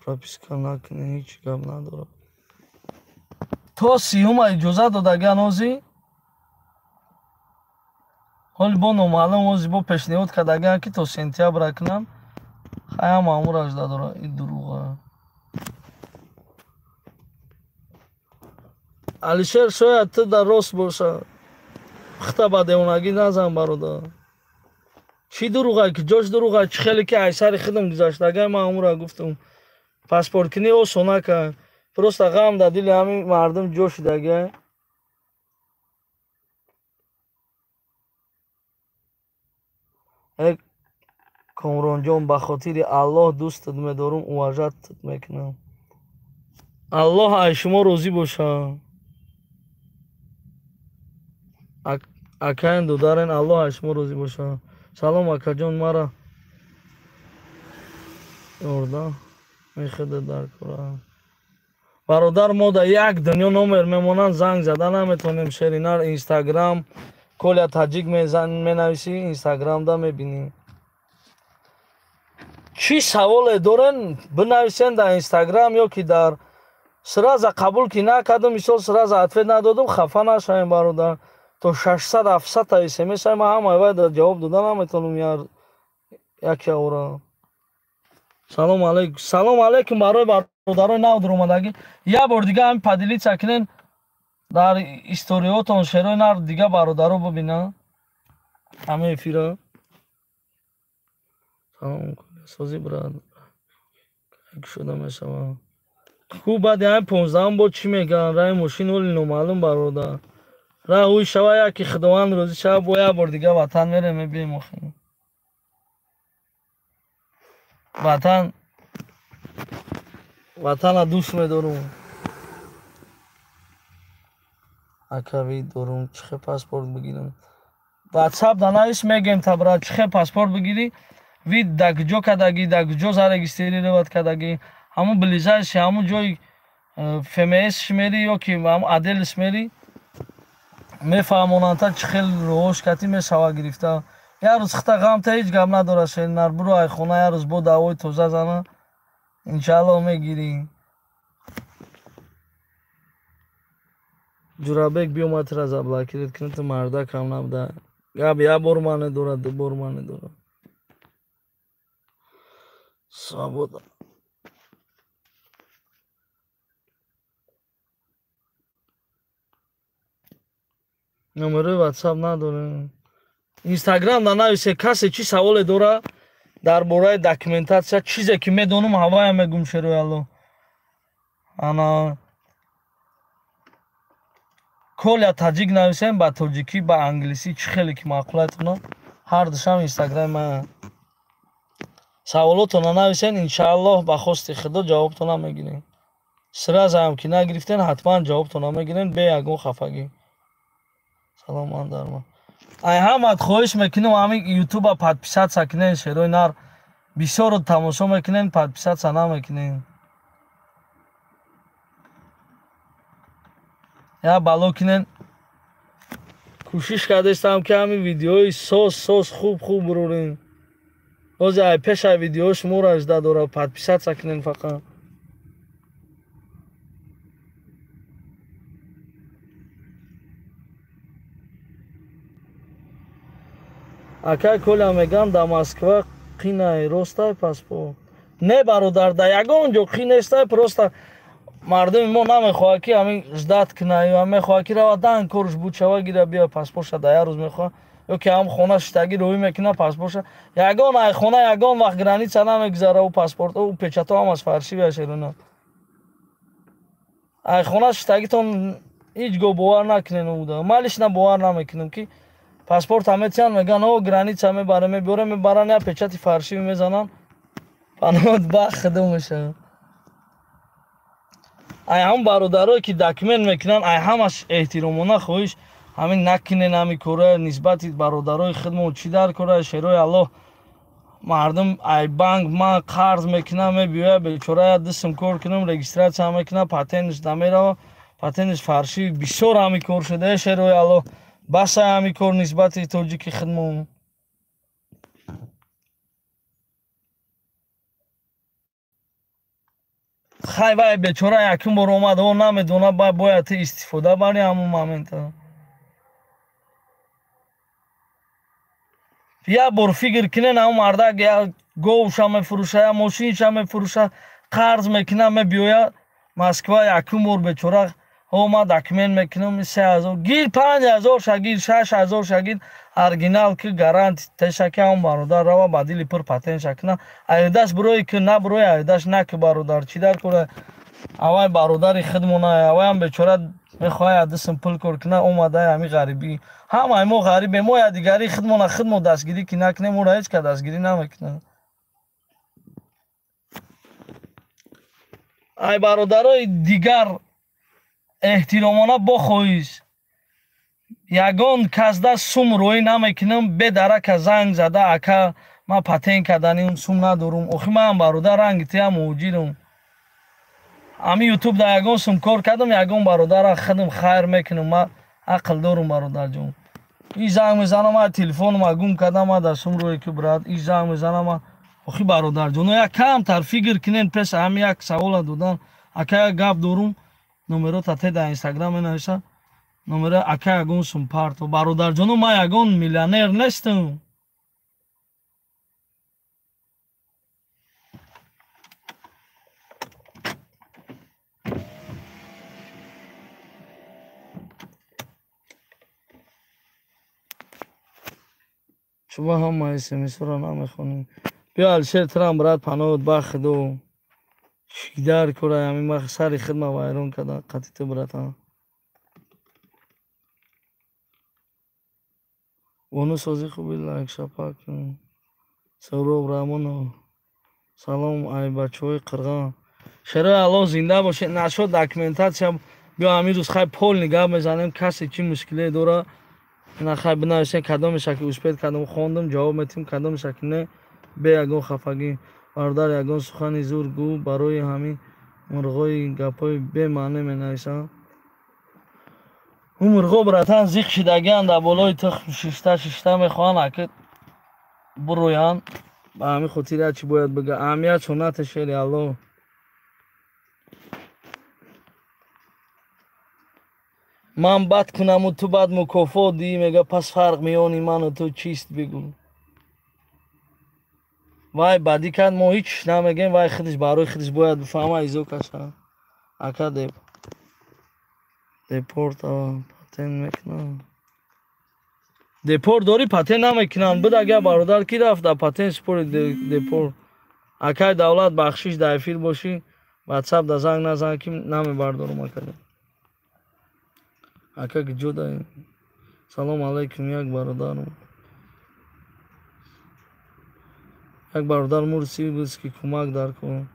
прописка накунем ҳеҷ гап надорад то 30 иҷозат додаган ҳози ҳоли бо номаълум ҳози бо пешниҳод кардаган ки то сентябр кунам хая маъмураш дадора и дуруға алишер шояд ту дар рост боша пухта ба девонагӣ назан бародар чӣ дуруға ки ҷош дуруға чӣ хеле ки айсари худам гузаштагай маъмура гуфтум паспорткунӣ осонака просто ғам дар дили ҳамин мардум ҷо шудагай комронҷон ба хотири аллоҳ дӯстат медорум уважатат мекунам аллоҳ ай шумо розӣ бошад акаин дударен Аллоҳ аш шумо розӣ бошад. Салом акаҷон, мара ёрдам мехеда дар кора. бародар, мо дар як дунё номер мемонанд, занг зада наметонем. Шеринар Инстаграм Коля Таҷик менависӣ, Инстаграмда мебинӣ. чӣ саволе дорен бинависен дар Инстаграм ёки дар сраза қабул ки накардум, мисол сраза ответ надодум, хафа нашавем бародар. То 600-700 смс ма ҳамаи вай ҷавоб дода наметонам як ора. салом алейкум. Салом алейкум барои бародарои нав дуромадагӣ. як бор дига ҳамин падилица кинен дар историётон шерои нар дига бародаро бубина ҳамин эфира. салом созӣ брат як шуда мешавам. хуб баъди ҳамин 15 бор чӣ мегӯянд? раи мошин оли номаълум бародар. ра ӯй шава яки худованд розӣ шава, бо як бор дига ватан мерем мебием. охи ватана дӯст медорум. акави дорум чихе паспорт бигирам. ватсап данавис мегем та брат, чихе паспорт бигирӣ, вид дар куҷо кардагӣ, дар куҷо зарегистрировать кардагӣ, ҳамун ближайши ҳамун ҷои фмс мери ёки ҳамун аделс мери, мефаҳмонанд та чӣ хел роҳош катӣ мешава гирифта. як рӯз хита ғамта ҳеҷ гап надорад. шеринар бурӯ ай хона як рӯз бо давои тоза зана, иншаллоҳ мегирӣ. ҷурабек биёмад тира заблокиред кунед, ту мардакам набуда. гап як бор ма недорад, ду бор ма недорад. свобода. номерои ватсап надорем. Инстаграм да нависе касе чӣ саволе дора дар бораи документатсия, чизе ки медонам ҳавая мегум. шерои Аллоҳ ана Коля Таҷик нависем ба тоҷикӣ, ба англисӣ, чӣ хеле ки маъқулият кунад. ҳар душам Инстаграм ма саволотона нависен, иншааллоҳ ба хости худо ҷавобтона мегирем. сраза ҳам ки нагирифтен ҳатман ҷавобтона мегирем бе ягон хафагӣ. саломат дарма. ай ҳамат хоҳиш мекунем ҳамин ютуба подписатся кунен. шерои нар бисёр тамошо мекунен, подписатся намекунен. я бало кунен. кӯшиш кардестам ки ҳамин видеои соз хуб бурорем. бозе ай пешай видео шуморо ажда дора. подписатся кунен фақат. акай Коля меган да Москва қинай ростай паспорт. Не бародар, да ягон ҷо қин нестай, просто мардуми мо намехоҳад ки ҳамин ждат кунай, мехоҳад ки рава дан корш буд шава гира бия паспортша да як рӯз мехоҳад, ёки ҳам хона шитагӣ роҳӣ мекуна паспортша. ягон ай хона ягон вақт граница намегузара ӯ паспорт, ӯ печато ҳамаш фаршивия шерона. ай хона шитагитон ҳеҷ гоҳ бовар накунен уда. малиш на бовар намекунам ки паспорт метиҳан меган о граница мебарем, мебаран як печати фаршивӣ мезанан, паноҳат ба худо мешавад. ай ҳам бародарое ки документ мекунанд, ай ҳамаш эҳтиромона хоҳиш ҳамин накунен. ҳамин кора нисбати бародарои худмон чӣ дар кора. шерои Аллоҳ мардум ай банк ман қарз мекунам, мебиёяд бечора дустм кор кунам, регистратсия мекунам, патентш намерава, патентш фаршивӣ. бисёр ҳамин кор шуда. шерои Аллоҳ баса ҳамин кор нисбати тоҷики худмон. хай вай бечора якум бор омад, о намедона бояд истифода бари ҳамун момента. як бор фикр кунен, ҳамун мардак говша мефурӯша, як мошинша мефурӯша, қарз мекунад, мебиёяд Москва якум бор бечора омад документ мекунам 3000 гир 5000 шагир 6000 шагир оригинал ки гарант тешаки ҳамун бародар рава ба дили пур патент шакна айдаш бурои ки на бурои айдаш на ки бародар чӣ дар кора авай бародари худмона авай ҳам бечора мехоҳад дусм пул кор кина омада ҳами ғарибӣ ҳамаи мо ғарибе мо я дигари худмона худмо дастгирӣ ки накунем ора ҳеҷ ка дастгирӣ намекунад. ай бародарои дигар эҳтиромона бохоҳиш ягон казда сум рӯй намекунам бедарака занг зада ака ма патен кардани он сум надорум охи ман бародар ангития муҷирум ами ютуб да ягон сум кор кардам ягон бародара хадам хайр мекунам ма ақл дорум бародарҷон и занг мезанам ма телефонма гум кардам ма да сум рӯй ки брат и занг мезанам ма охи бародарҷон як камтар фикр кунен пес ами як савола додан ака як гап дорум номеро тате да инстаграм менависа номера ака ягон сум парто бародарҷону ма ягон миллионер нестам шумо ҳама смсро намехонем биё алишер трам брат паноҳат бахду шидар кура ами ма сари хидма вайрон када қатиту брата вону сози хуби лайк шапак савроб рамонов салом ай бачаҳои қирғон шерои аллоҳ зинда бошед нашод документатсия биё ами рӯз хай пол нигоҳ мезанем касе чӣ мушкиле дора ина хай бинависем кадомеша ки успед кардам хондам ҷавоб метим кадомеша ки не бе ягон хафагӣ бародар ягон сухани зур гӯ барои ҳамин мурғои гапҳои бемаъне менависам ӯ мурғо братан зиқ шидагиан дар болои тухм шишта мехоҳанд аки буроянд ба ҳамин хотир як чӣ бояд бига аҳамият суннати шери аллоҳ ман бад кунаму ту бад мукофот диҳӣ мега пас фарқ миёни ману ту чист бигӯ вай бадӣ кард мо ҳеч намегем вай худаш барои худаш бояд бифаҳма изо каша ака депорт патен мекунам депорт дори патен намекунанд буд агар бародар ки рафта патен спори депорт акай давлат бахшиш дар эфир бошӣ ватсап да занг назан ки намебардорум ака ҷуда салом алайкум як бародар мур сибилски кӯмак дар кун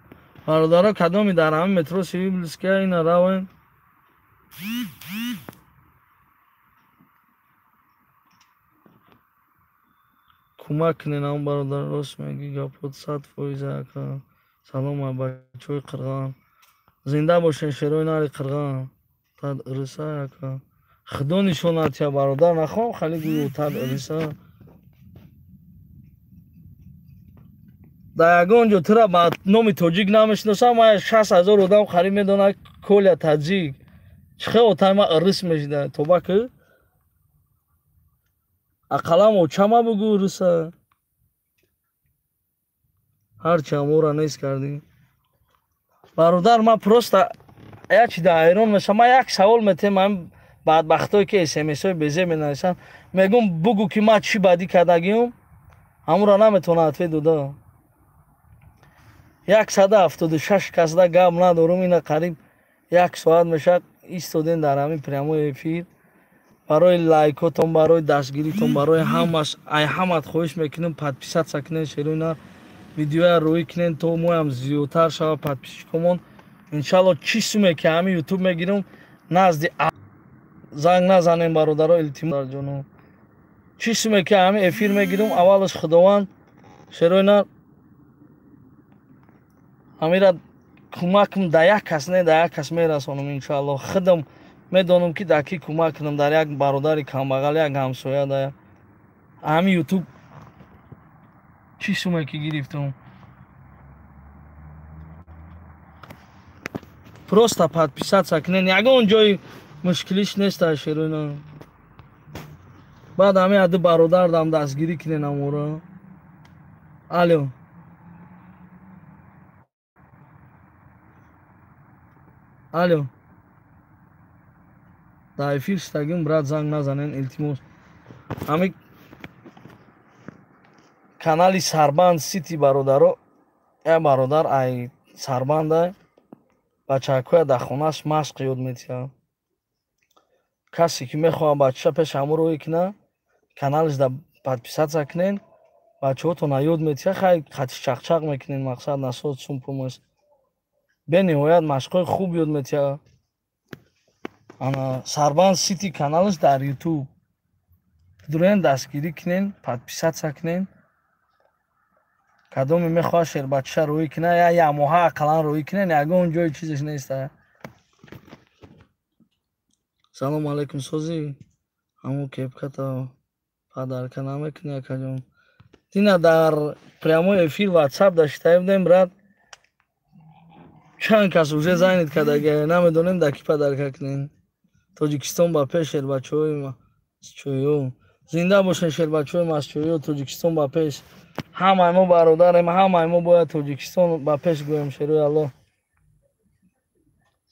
бародаро кадоми дар ҳамин метро сибилския ина равен кӯмак кунен ҳамн бародар рост меги гапот 100% ака салом ай бачаҳои қирғон зинда бошен шерои нари қирғон тад ириса ака худо нишонатия бародар нахоҳам хали гӯё тад ириса дар ягон ҷо тура ба номи тоҷик намешиносам ма 60,000 одам қариб медонад коля таҷик чихел отай ма ирис мешида тобаки ақалам очама бугӯ ириса ҳарчи амора нест кардӣ бародар ма просто як чи да ҳайрон мешам ма як савол метем ҳамин бадбахтое ки смсҳои безе менависанд мегӯм бугӯ ки ма чӣ бадӣ кардагиём ҳамура наметавонад ответ дода 176 касда гап надорум ина қариб 1 соат мешад истодем дар ҳамин прямои эфир барои лайкотон барои дастгиритон барои ҳамаш ай ҳамат хоҳиш мекунем подписатсия кунен шерои нар видеоя рӯӣ кунен то моям зиёдтар шавад подписчикомон иншалло чӣ суме ки ҳамин ютуб мегирам назди занг назанем бародаро илтимосҷоно чӣ суме ки ҳамин эфир мегирам аввалаш худованд шерои нар ҳамира кӯмакм да як кас не да як кас мерасонам иншалло худам медонам ки дар ки кӯмак кунам дар як бародари камбағал як ҳамсоя да ҳамин ютуб чӣ суме ки гирифтам просто подписатсия кунен ягон ҷои мушкилиш неста шерои нар баъд ҳамин аду бародар дам дастгирӣ кунен амора алё алё дар эфир шидагим брат занг назанен илтимос ҳамин канали сарбанд сити бародаро як бародар ай сарбанда бачакоя дар хонаш машқ ёд метиҳад касе ки мехоҳад бачаша пеш ҳамун роҳӣ кунад каналаш да подписатсия кунен бачаҳотона ёд метиҳад хай қатиш чақчақ мекунен мақсад насот сумпумас бениҳоят машқҳои хуб ёд метиҳад ана сарбанд сити каналаш дар ютуб дураен дастгирӣ кунен, подписатсия кунен. Кадоме мехоҳад шербатиша рӯӣ кунад, я якмоҳа ақаллан рӯӣ кунен, ягон ҷои чизаш неста. Салом алейкум созӣ. Ҳамон кепката падарка намекунӣ акаҷон. Дина дар прямой эфир WhatsApp даштаи будем брат. Чанд кас уже зайнид кадаги намедонем да ки падарка кунем. Тоҷикистон ба пеш шербачаҳои масчоё. Зинда бошен шербачаҳои масчоё, Тоҷикистон ба пеш. Ҳамаи мо бародарем, ҳамаи мо бояд Тоҷикистон ба пеш гӯем. Шерои Аллоҳ.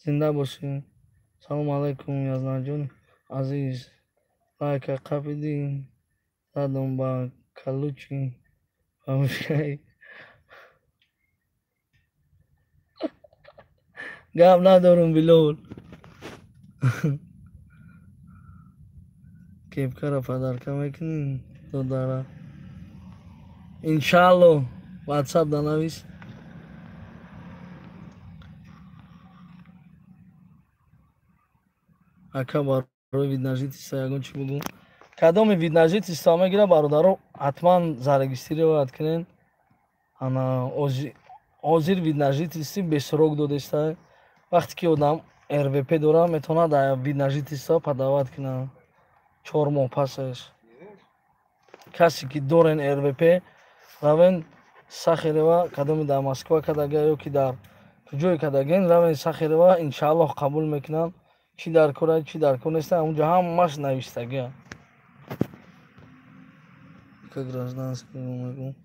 Зинда бошен. Салом алейкум Язнаҷон азиз. Лайка қабиди задом ба калучи бабушкаи. Гап надорум Билол. Кепкара падарка мекунӣ додара. Иншаллоҳ WhatsApp да навис. Ака барои виднажитиста ягон чӣ буду. Кадоми виднажитиста мегира бародаро ҳатман зарегистрировать кунен. Ана ҳозир виднажитисти бесрок додеста. Вақте ки одам РВП дора метавонад виднажитиста подавать кунад. 4 моҳ пасаш. Касе ки дорен РВП равен сахерева кадоми дар Москва кадага ё ки дар куҷое кадаген равен сахерева иншааллоҳ қабул мекунанд. Чӣ дар кора, чӣ дар кор неста, онҷо ҳамаш навистагия. Ка гражданский мегӯ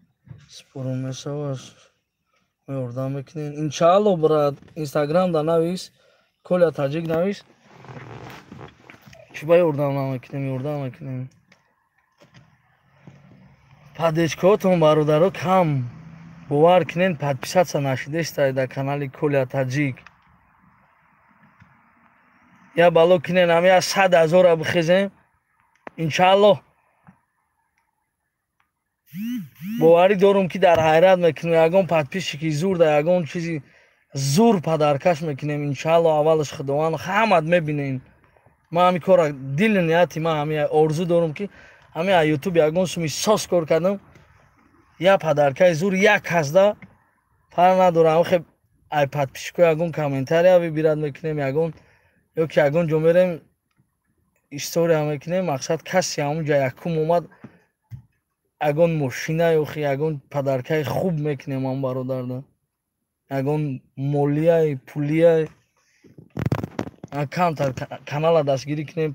спору мешаваш ёрдам мекунен. Иншааллоҳ брат, Instagram да навис, Коля Таҷик навис. Чӣ ба ёрдам намекунем, ёрдам мекунем. Падечкаҳотон бародаро кам бовар кунен, подписатсия нашидестаед дар канали Коля Таҷик. Я бало кунен ҳамя 100,000 бихезем. Иншааллоҳ. боварӣ дорум ки дар ҳайрат мекунем, ягон подписчики зур да ягон чизи зур падаркаш мекунем. Иншааллоҳ аввалаш худованд ҳамат мебинен. Ман ҳамин кора дили нияти ман ҳамин орзу дорум ки ҳамин YouTube ягон суми сос кор кардам. Я падаркаи зур як ҳазда фарқ надорад. Охе ай подписчико ягон комментария бибирад мекунем, ягон ё ки ягон ҷо мерем история мекунем. Мақсад касе ҳамунҷа якум омад ягон мошина ё хи ягон падаркаи хуб мекунем ҳам бародарда. Ягон молияи пулияи камтар канала дастгирӣ кунем.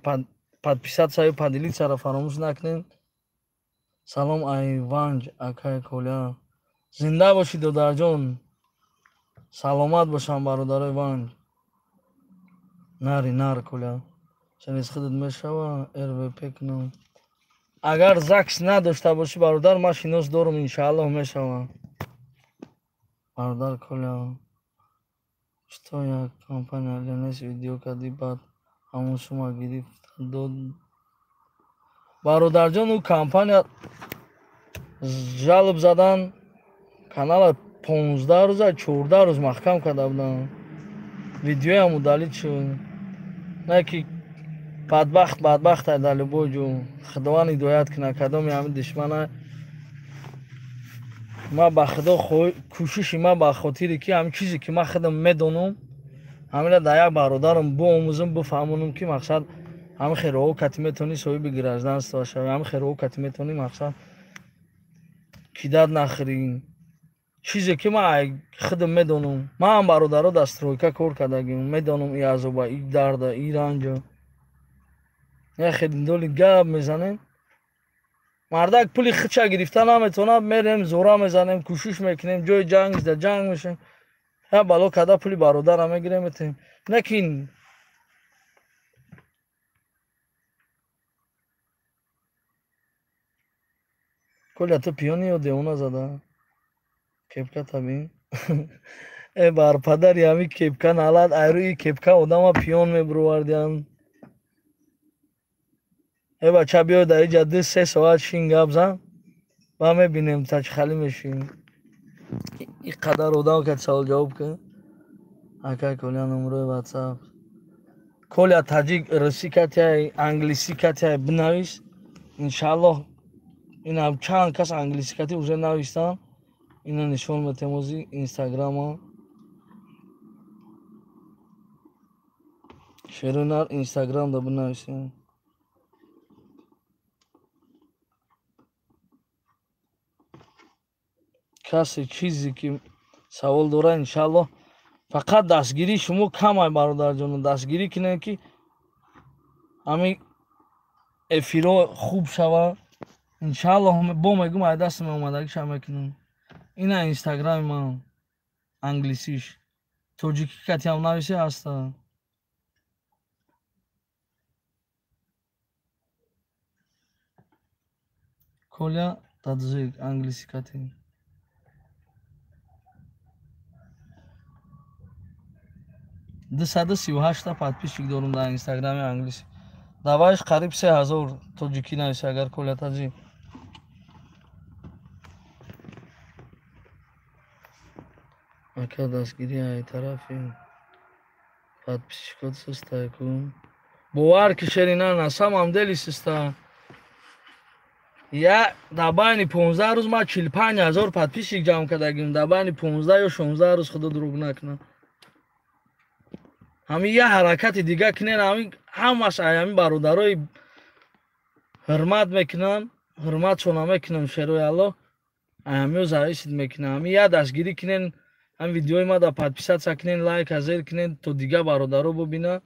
Подписатсияю поделитсияро фаромӯш накунем. Салом Айванҷ акаи Коля. Зинда бошӣ додарҷон. Саломат бошам бародарои Ванҷ. Нари нар Коля. Через худат мешава РВП кунам. Агар ЗАГС надошта бошӣ бародар, ман шинос дорум, иншааллоҳ мешавам. Бародар Коля. Что як компания ЛНС видео кади бад ҳамон сума гирифт дод. Бародарҷон, ӯ компания жалоб задан, канала 15 рӯза 14 рӯз маҳкам карда будан. Видеоям удалид шуд. Не ки бадбахт ай дар любой ҷо. Худованд ҳидоят кунад кадоми ҳамин душмана. Ман ба худо кӯшиши ман ба хотири ки ҳамин чизе ки ман худам медонам ҳамина дар як бародарам буомӯзам буфаҳмонам ки мақсад ҳамин хероҳо кати метавонӣ соҳиби гражданство шавӣ. Ҳамин хероҳо кати метавонӣ мақсад кидат нахӯрӣ. Чизе ки ман худам медонам. Ман ҳам бародаро дар стройка кор кардагим. Медонам и азоба, и дарда, и ранҷа. Я хединдоли гап мезанем. Мардак пули хича гирифта наметавонад, мерем зора мезанем, кӯшиш мекунем, ҷои ҷанг да ҷанг мешем. Я бало када пули бародара мегирем метем. Лекин Коля ту пиёни ё девона зада? Кепка табин. Бар падари ҳамин кепка налад, айрӯи кепка одама пиён мебуровардиям. Бача биё дар инҷа 2-3 соат шин гап зан. Ва мебинем та чӣ хали мешавем. И қадар одам ка савол ҷавоб кунад. Акай Коля номерои WhatsApp. Коля Таҷик русӣ катяй, англисӣ катяй бинавис. иншаллоҳ инам чанд кас англисикати уже навистан ина нишон метем ози инстаграма шерунар инстаграм да бинависем касе чизе ки савол дора иншаллоҳ фақат дастгирии шумо камай бародарҷон дастгирӣ кинед ки ҳамин эфиро хуб шавад иншаллоҳ бо мегум ай даст меомадагиша мекунем ина инстаграми ман англисиш тоҷики катиам нависе ҳаста коля таджик англисикати 238 подписчик дорум дар инстаграми англис. Давайш қариб 3000 тоҷикӣ нависа агар коля таҷик. Ака дастгирӣ ай тарафи подписчикот сустай кун. Бовар кишери на самом деле суста. Я дар байни 15 рӯз ма 45000 подписчик ҷамъ кардагим. Дар байни 15 ё 16 рӯз худо дуруг накунад. ҳамин я ҳаракати дига кинен ҳамаш ҳамин бародарои ҳурмат мекунам, ҳурматшона мекунам шерои Аллоҳ. ҳамиё зависит мекунам. ҳамин я дастгирӣ кинен, ҳам видеои ма да подписатсия кинен, лайк азер кинен, то дига бародаро бубинад.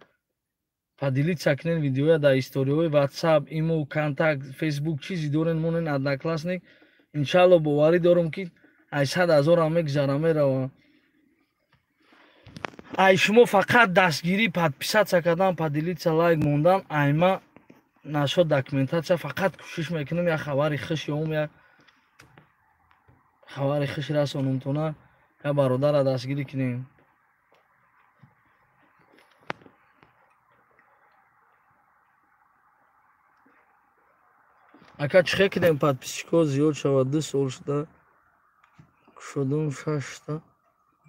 Поделитсия кинен видеоя дар историҳои WhatsApp, имо, контакт, Facebook чизи дорен монен одноклассник. Иншаллоҳ боварӣ дорам ки ай 100,000 ам мегузара мерава. Ай шумо фақат дастгирӣ подписатсия кардан, поделитсия, лайк мондан, ай ма нашо документатсия фақат кӯшиш мекунам як хабари хуш ём як хабари хуш расонам тона як бародара дастгирӣ кунем. Ака чихе кунем подписчикот зиёд шавад. 2 сол шуда шудум 6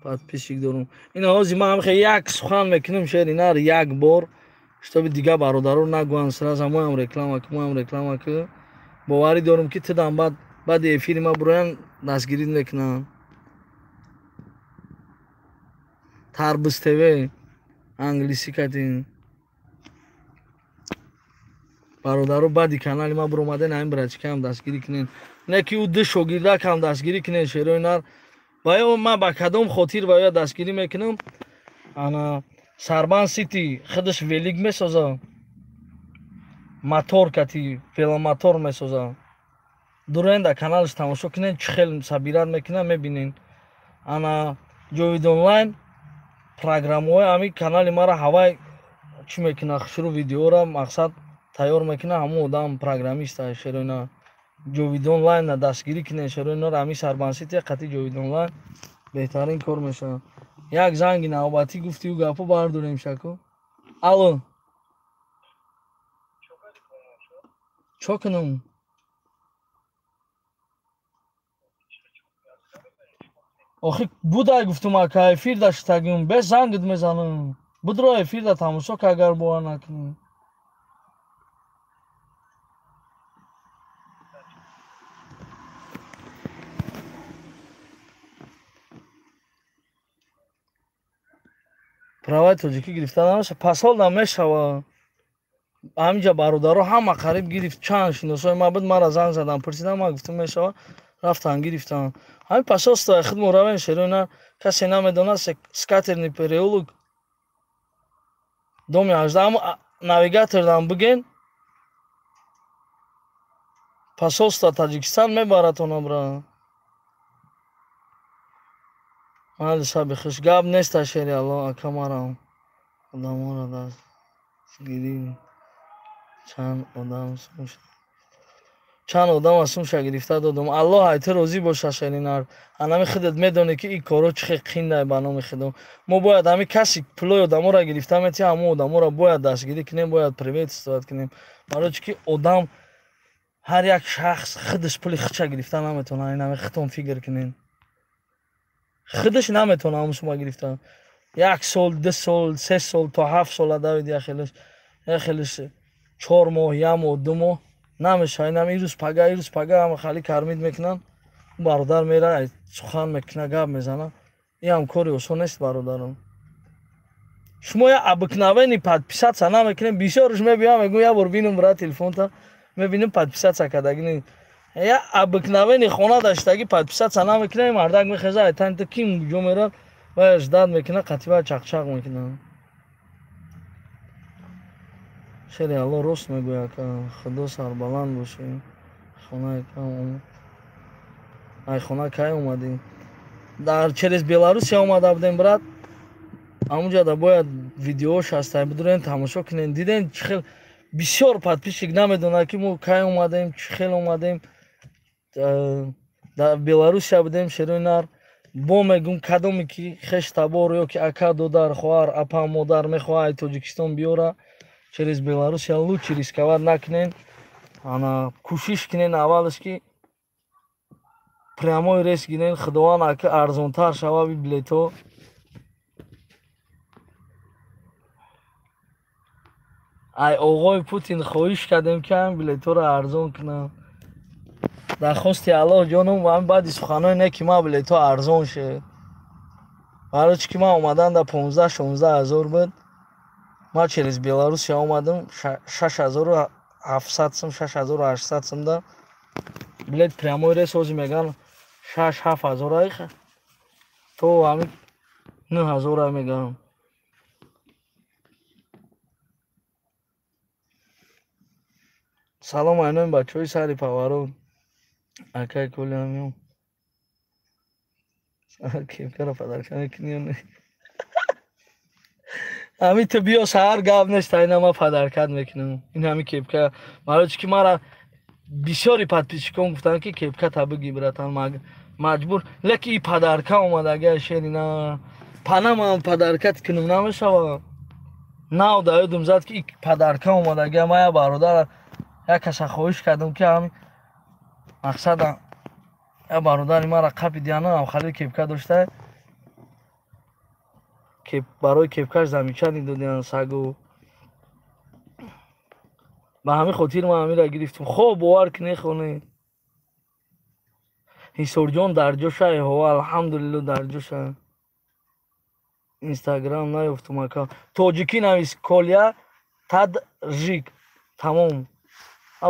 подписчик дорум. Ина ҳозир ман ҳамихе як сухан мекунам шеринар як бор чтобы дига бародаро нагӯянд сразу моям реклама ку моям реклама ку. Боварӣ дорам ки тидан баъди эфири ма буроян дастгирӣ мекунанд. Тарбуз ТВ англисикати бародаро баъди канали ма буромаден ҳамин бирачкаам дастгирӣ кунен. Не ки ӯ 2 шогирдакам дастгирӣ кунен шерои нар. ва ё ман ба кадом хотир ва ё дастгирӣ мекунам. Ана Сарбан Сити худаш велик месоза. Мотор кати веломотор месоза. Дуроен дар каналаш тамошо кунен чӣ хел сабират мекунад мебинен. Ана Ҷовид онлайн программаҳои ҳамин канали мара ҳавай чӣ мекунад хушрӯ видеора мақсад тайёр мекунад. ҳамон одам программиста шерои нар. Ҷовид онлайн на дастгирӣ кунен шерои нар. ҳамин Сарбан Сити қати Ҷовид онлайн беҳтарин кор мешавад. Як занги навбатӣ гуфти ӯ гапо бардорем шако. Алло. Чо кунам? охи будай гуфтум ака эфирда шитагим бес зангит мезанам. Будро эфирда тамошо ка агар бовар накунӣ. праваи тоҷикӣ гирифта намеша пасҳол дам мешавад. ҳаминҷа бародаро ҳама қариб гирифт. чанд шиносои ма буд мара занг задам пурсидам ман гуфтам мешавад рафтан гирифтан. ҳамин пасҳол стоя худмо равен шерои нар касе намедонад скатерни переулок доми 18 ҳамн навигатордан буген посолство Таҷикистон мебаратон абра. майли шаби хуш. гап неста шери Аллоҳ ака марам одамора дастгирӣ чанд одам аз сумша гирифта додам. Аллоҳ ай ту розӣ боша шеринар. ҳанами худат медонӣ ки ин коро чӣ хел қиндай ба номи худо. мо бояд ҳамин каси пулои одамора гирифта метиҳам ҳамон одамора бояд дастгирӣ кунем, бояд приветствовать кунем. барои чӣ ки одам ҳар як шахс худаш пули худша гирифта наметавонад. ин ҳамин худтон фикр кунед. худаш наметавонад ҳамон шумо гирифта. 1 сол 2 сол 3 сол то 7 сола давид я хелаш 4 моҳ 1 моҳ 2 моҳ намешавад ирӯз пага ҳама халӣ кармид мекунанд. бародар мера сухан мекуна гап мезана. Ин кори осон нест бародарон. шумо я обыкновенный подписаться намекунед. Бисёрш мебинам мегӯям я бор бинум брат телефонта мебинем подписаться кардагӣ. Я обыкновенный хона даштагӣ подписаться намекунем. Мардак мехеза айтанта ким ҷо мерад ва ждат мекуна қатиба чақчақ мекуна. шери Алло рост мегӯяд ка худо сарбаланд бошед. Хонаи кам ай хона кай омадем? Через Беларусия омада будем брат. ҳамунҷода бояд видеош ҳастад бидурен тамошо кунем. Дидем чӣ хел бисёр подписчик намедонад ки мо кай омадем, чӣ хел омадем. Дар Беларусия будем Шерои Нар. бо мегӯм кадоме ки хеш табор ё ки ака додар хоҳар апа модар мехоҳад ай Тоҷикистон биёра через Беларусия лучше рисковать накунем. Ана кӯшиш кунем аввалаш ки прямой рейс гирем. Худованд ака арзонтар шавад билетҳо. ай оғои Путин хоҳиш кардем ки ҳамин билетҳоро арзон кунад. дархости Аллоҳ ҷоном ҳамин баъди суханои не ки ман билетҳо арзон шед. барои чӣ ки ман омадан дар 15-16 ҳазор буд. ман через Беларусия омадам 6700 сум 6800 сумда билет прямой рейс ҳозир меган 6-7 ҳазора то ҳамин 9 ҳазора меган. салом айнои бачаҳои сари паворон. акай кулиам кепкаро падарка мекунӣ ё не? ҳамин ту биё саҳар гап нест айна ман падаркат мекунам. ин ҳамин кепка барои чӣ ки мара бисёри подписчикон гуфтанд ки кепката бигир братан маҷбур. леки и падарка омадаги шерина панамам падаркат кунум намешавад. нав да ёдум зад ки и падарка омадаги ман я бародар як каса хоҳиш кардам ки ҳамин мақсада я бародари мара қапи диана авхали кепка дошта барои кепкаш замичани додиан сагу. ба ҳамин хотир ман ҳаминро гирифтам. хоб бовар кунед хоне ҳисорҷон дар ҷоша ҳова алҳамдулилло дар ҷоша. инстаграм наёфтум аккаунт тоҷикӣ навис коля таджик тамом.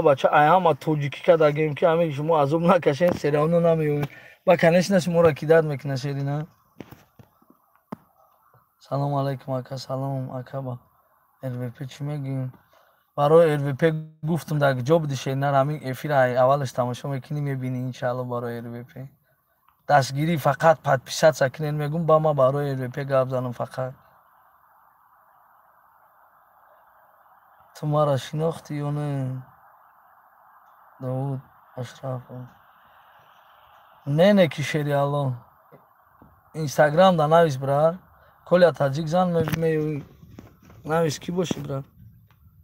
бача ай ҳама тоҷикӣ кардагем ки ҳамин шумо азоб накашед сериално намеёбед. ба конечно шуморо кидат мекуна шерина. салом алейкум ака. салом ака. ба РВП чӣ мегӯем? барои РВП гуфтум дар ҷо буди шеринар ҳамин эфир аввалаш тамошо мекунӣ мебинӣ иншаалло. барои РВП дастгирӣ фақат подписаться кунед мегӯм ба ман барои РВП гап занам фақат. ту мара шинохтӣ ё не? Давуд Ашрафов не ки шери Алло. инстаграм да навис брат. коля таҷик зан меёӣ навис кӣ боши брат.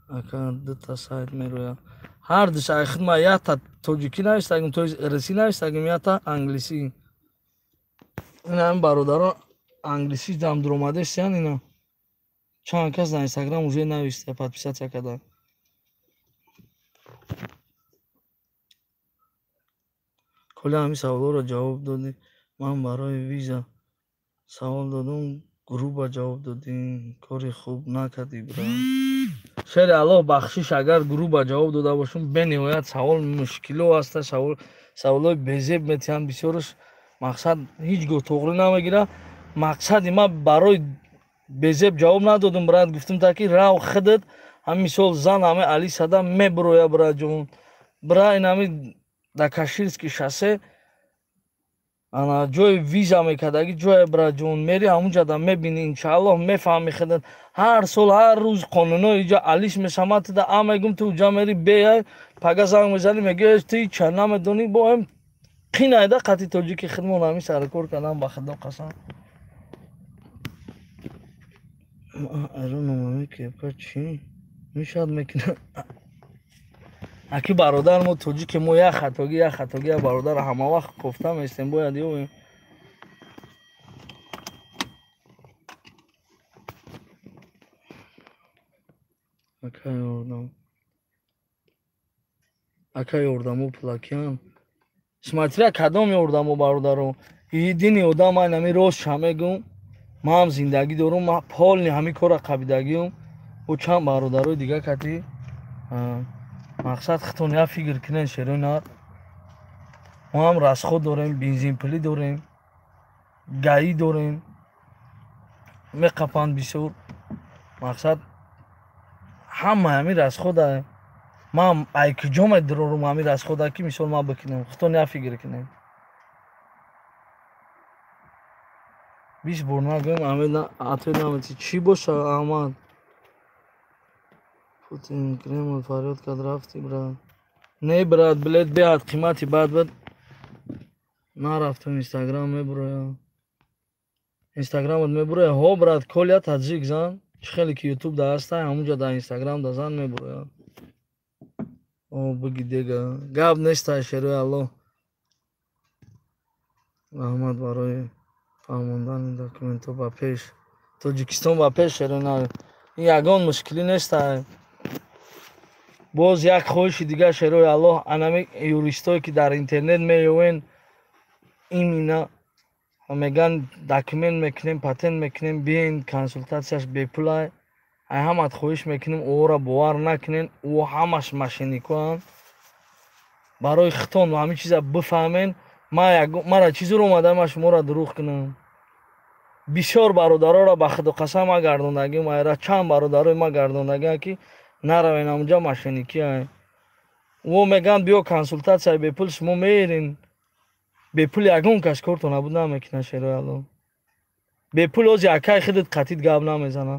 ака дута сайт мерояд ҳар ду сайт хидма якта тоҷикӣ навистагим то русӣ навистагим якта англисӣ. ин ҳамин бародарон англисӣ дамдуромадестиян ина. чанд кас дар инстаграм уже нависта подписация карда. коля ҳамин саволҳоро ҷавоб додӣ. ман барои виза савол додам груба ҷавоб додӣ. кори хуб накардӣ брат. шери Аллоҳ бахшиш агар груба ҷавоб дода бошам бениҳоят савол мушкило аста саволҳои безеб метиҳанд бисёраш мақсад ҳеҷ гоҳ тоғрӣ намегирад. мақсади ман барои безеб ҷавоб надодам брат. гуфтам таки рав худат ҳамин мисол зан ҳамин али садам мебуроя брат ҷон. брат ин ҳамин дар Каширский шоссе ана ҷои виза мекардаги ҷое брат ҷон. мери ҳамунҷода мебинӣ иншааллоҳ мефаҳмӣ худат. ҳар сол ҳар рӯз қонунои иҷа алиш месамад туда а мегум ту уҷа мери беяй пага занг мезанӣ меги ту ча намедонӣ бо ҳам қинайда қати тоҷики хидмон ҳамин саркор кардам ба худо қасам. айронамами кепка чӣ мешавад мекунад. аки бародар мо тоҷики мо як хатоги як бародар ҳамавақт кофта меистем бояд ёбем. ака ёрдам ака ёрдаму пулакиян смотря кадом ёрдаму бародаро дини одам ман ҳами рост шамегум ман ҳам зиндагӣ дорум ман полни ҳами кора қабидагиюм бо чанд бародарои дига кати мақсад хитон я фикр кинен шерои нар мо ҳам расход дорем бензинпилӣ дорем гаӣ дорем меқапанд бисёр мақсад ҳама ҳами расхода ман айкиҷо медорум ҳами расхода ки мисол ман бикунам хитон я фикр кинем 20 бор нагӯем ҳатто наметӣ чӣ боша аҳмад Путин Кремл фарёд кард рафтӣ брат не брат билет беҳад қимати бад буд нарафтам инстаграм мебуроя инстаграмот мебуроя ҳо брат коля таҷик зан чӣ хеле ки ютуб да ҳастай ҳамунҷа дар инстаграм да зан мебуроя о биги дега гап нестай шерои алло раҳмат барои фаҳмондани документҳо ба пеш тоҷикистон ба пеш шерои нар ин ягон мушкилӣ нестай боз як хоҳиши дига шерои алло анами юристое ки дар интернет меёвен имина меган документ мекунем патент мекунем биен консултатсияш бепулай ай ҳамат хоҳиш мекунем ора бовар накунен ӯ ҳамаш мошенникоанд барои хитон ҳамин чиза бифаҳмен мара чӣ зур омадаам ма шуморо дурӯғ кунам бисёр бародароро ба худо қасам ма гардондагим айра чанд бародарои ма гардондагиам ки наравен ҳамунҷа мошенникиай ӯ меган биё консултатсияи бепул шумо меерин бепул ягон кас корто набуд намекунад шерои алло бепул ози акаи худат қатид гап намезана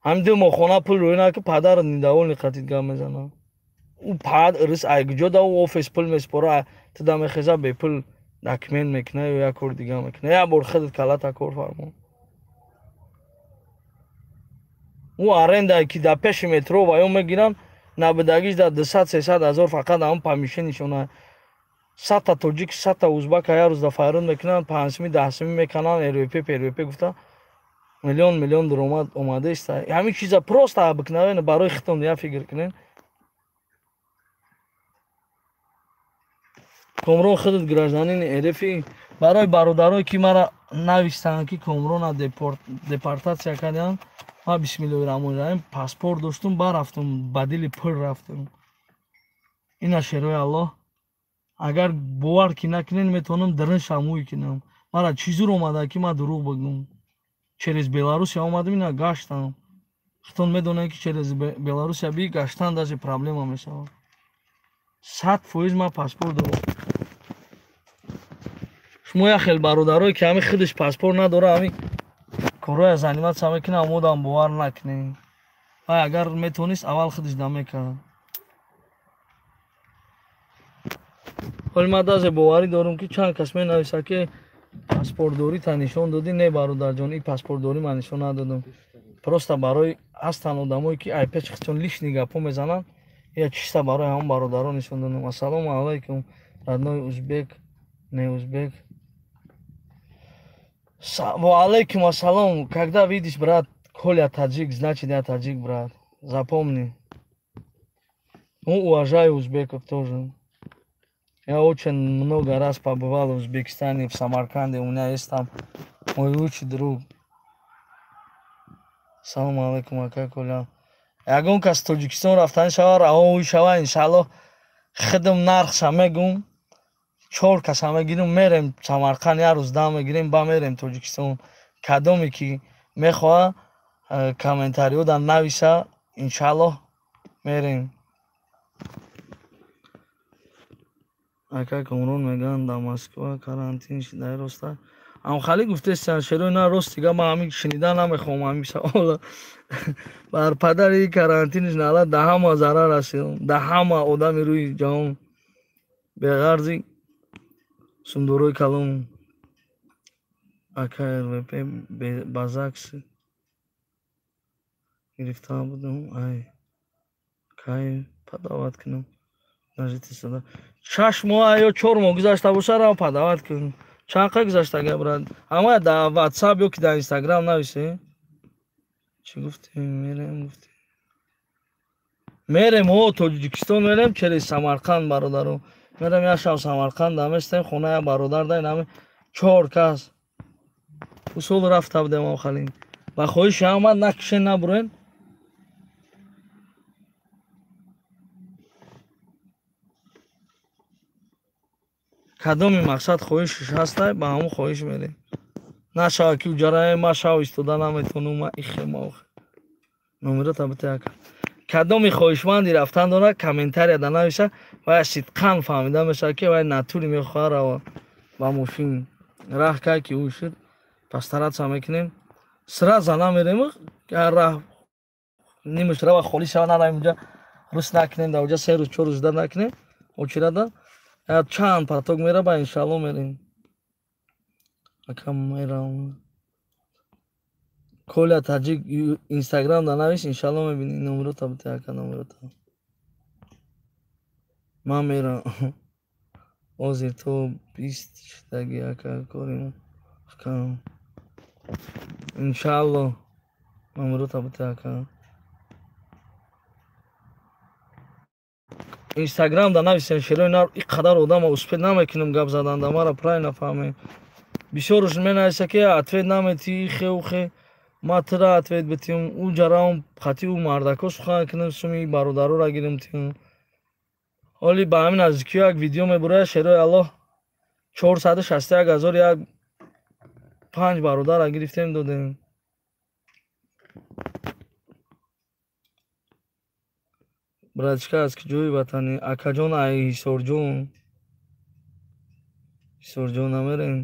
ҳамин ду мохона пул рӯина ки падарат недоволни қатид гап мезана ӯ пад рис айгуҷо да ӯ офис пул меспора туда мехеза бепул документ мекуна ё як кори дига мекуна як бор худат калата кор фармо ӯ арендае ки дар пеши метро ваё мегиранд набудагиш дар 200-300 ҳазор фақат ҳамн памишинишона 100 та тоҷик 100 та узбака як рӯз да файрон мекунанд 5 10 мекананд рвп гуфта миллион даромад омадааста ҳамин чиза просто бикунавен барои хитон я фикр кунен комрон худат гражданини рфи барои бародарое ки мара навистанд ки комрона депортатсия карданд ма бисмиллоҳирраҳмонирраҳим паспорт доштум барафтум ба дили пул рафтум ина шерои алло агар бовар ки накунен метавонам дарин шамӯй кунам мара чӣ зур омада ки ман дурӯғ бигӯм через беларусия омадам ина гаштам хитон медонем ки через беларусия би гаштан даже проблема мешавад 100% ман паспорт дорам шумо як хел бародарое ки ҳамин худаш паспорт надора ҳамин корҳои заниматса мекунад амодам бовар накунем ва агар метавонист аввал худаш да мекард ҳоли ман дазе боварӣ дорам ки чанд кас менависад ки паспортдорита нишон додӣ не бародарҷон ин паспортдорӣ ман нишон надодам просто барои ҳастанд одамое ки айпеч хичон лишни гапҳо мезананд я чиста барои ҳамон бародарон нишон додам ассалому алайкум родной узбек не узбек ва алейкум ассалом когда видишь брат коля таджик значит я таджик брат запомни уважаю узбеков тоже я очень много раз побывал в Узбекистане, в Самарканде. У меня есть там мой лучший друг. Салам алейкум, ака коля. Ягон кас Тоҷикистон рафтани шава раҳои шава иншаллоҳ хидм нархша мегум 4 каса мегирем мерем Самарканд як рӯз дам мегирем ба мерем Тоҷикистон кадоме ки мехоҳа комментариёда нависа иншаллоҳ мерем ака комрон меган дар Москва карантин шидаи роста амхалӣ гуфтестан шерои на рост дига ман ҳамин шинидан намехоҳам ҳамин савола бар падари карантиниш нала да ҳама зарар расидам да ҳама одами рӯи ҷаҳон беғарзи сундорои калон ака рвп ба ЗАГС гирифта будам ай кай падават кунам шаш моҳ ё 4 моҳ гузашта боша ра падават кун чанқа гузаштага брат ҳама дар ватсап ё ки дар инстаграм нависе чӣ гуфтем мерем гуфтем мерем ҳо Тоҷикистон мерем через Самарқанд бародару мерем як шаб Самарқанд аместем хонаи бародар дар ҳами 4 кас усул рафта будем охалин ба хоҳиши ҳама накишен набурен кадоми мақсад хоҳишиш ҳастай ба ҳамон хоҳиш мерем нашава ки уҷараи ма шав истода наметонум ихемох номеро табитака кадоми хоҳишманди рафтан дорад комментария да нависа ва сидқан фаҳмида мешавад ки вай натури мехоҳад рава ба мошин раҳ кай ки ӯ шуд пастаратса мекунем сраза намерем раҳ нимаш рава холӣ шава нараем уҷа рӯз накунем да уҷа 3 рӯз 4 рӯз да накунем очирада чанд поток мераба иншалло мерем акам мерам коля таҷик инстаграм да навис иншалло мебинӣ номеро табита ака номеро таб ман мерам озир то 20 шудаги ака корим акам иншалло номеро табита ака инстаграм да нависем шерои нар иқадар одама успед намекунем гап задан да мара правильно нафаҳмем бисёрш менависа ки ответ наметӣ ихе ухе ма тира ответ битим ӯ ҷараон хати ӯ мардако сухан кунем суми бародарура гирем тим оли ба ҳамин наздикиё як видео мебурад шерои аллоҳ 461,000 5 бародара гирифтем додем братишка аз ки ҷои ватани акаҷон ай ҳисорҷон намерем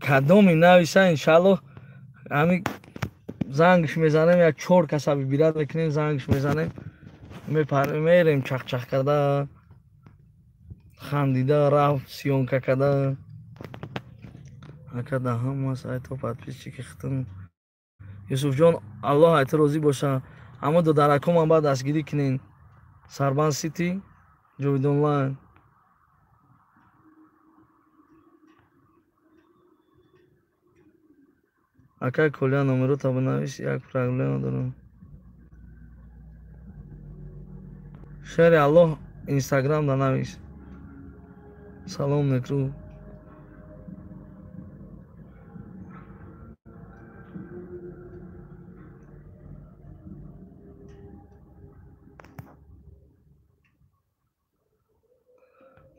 кадоми нависа иншаллоҳ ҳами зангш мезанем як 4 каса бибират мекунем зангш мезанем мерем чахчах карда хандида рафт сиёнка карда ака да ҳама сайто подписчики хитм юсуфҷон аллоҳ айти розӣ боша ҳама додаракоман ба дастгирӣ кунен Сарбанд Сити Ҷовид онлайн ака коля номеро табинавис як проблема дорам шери аллоҳ инстаграм да навис салом некру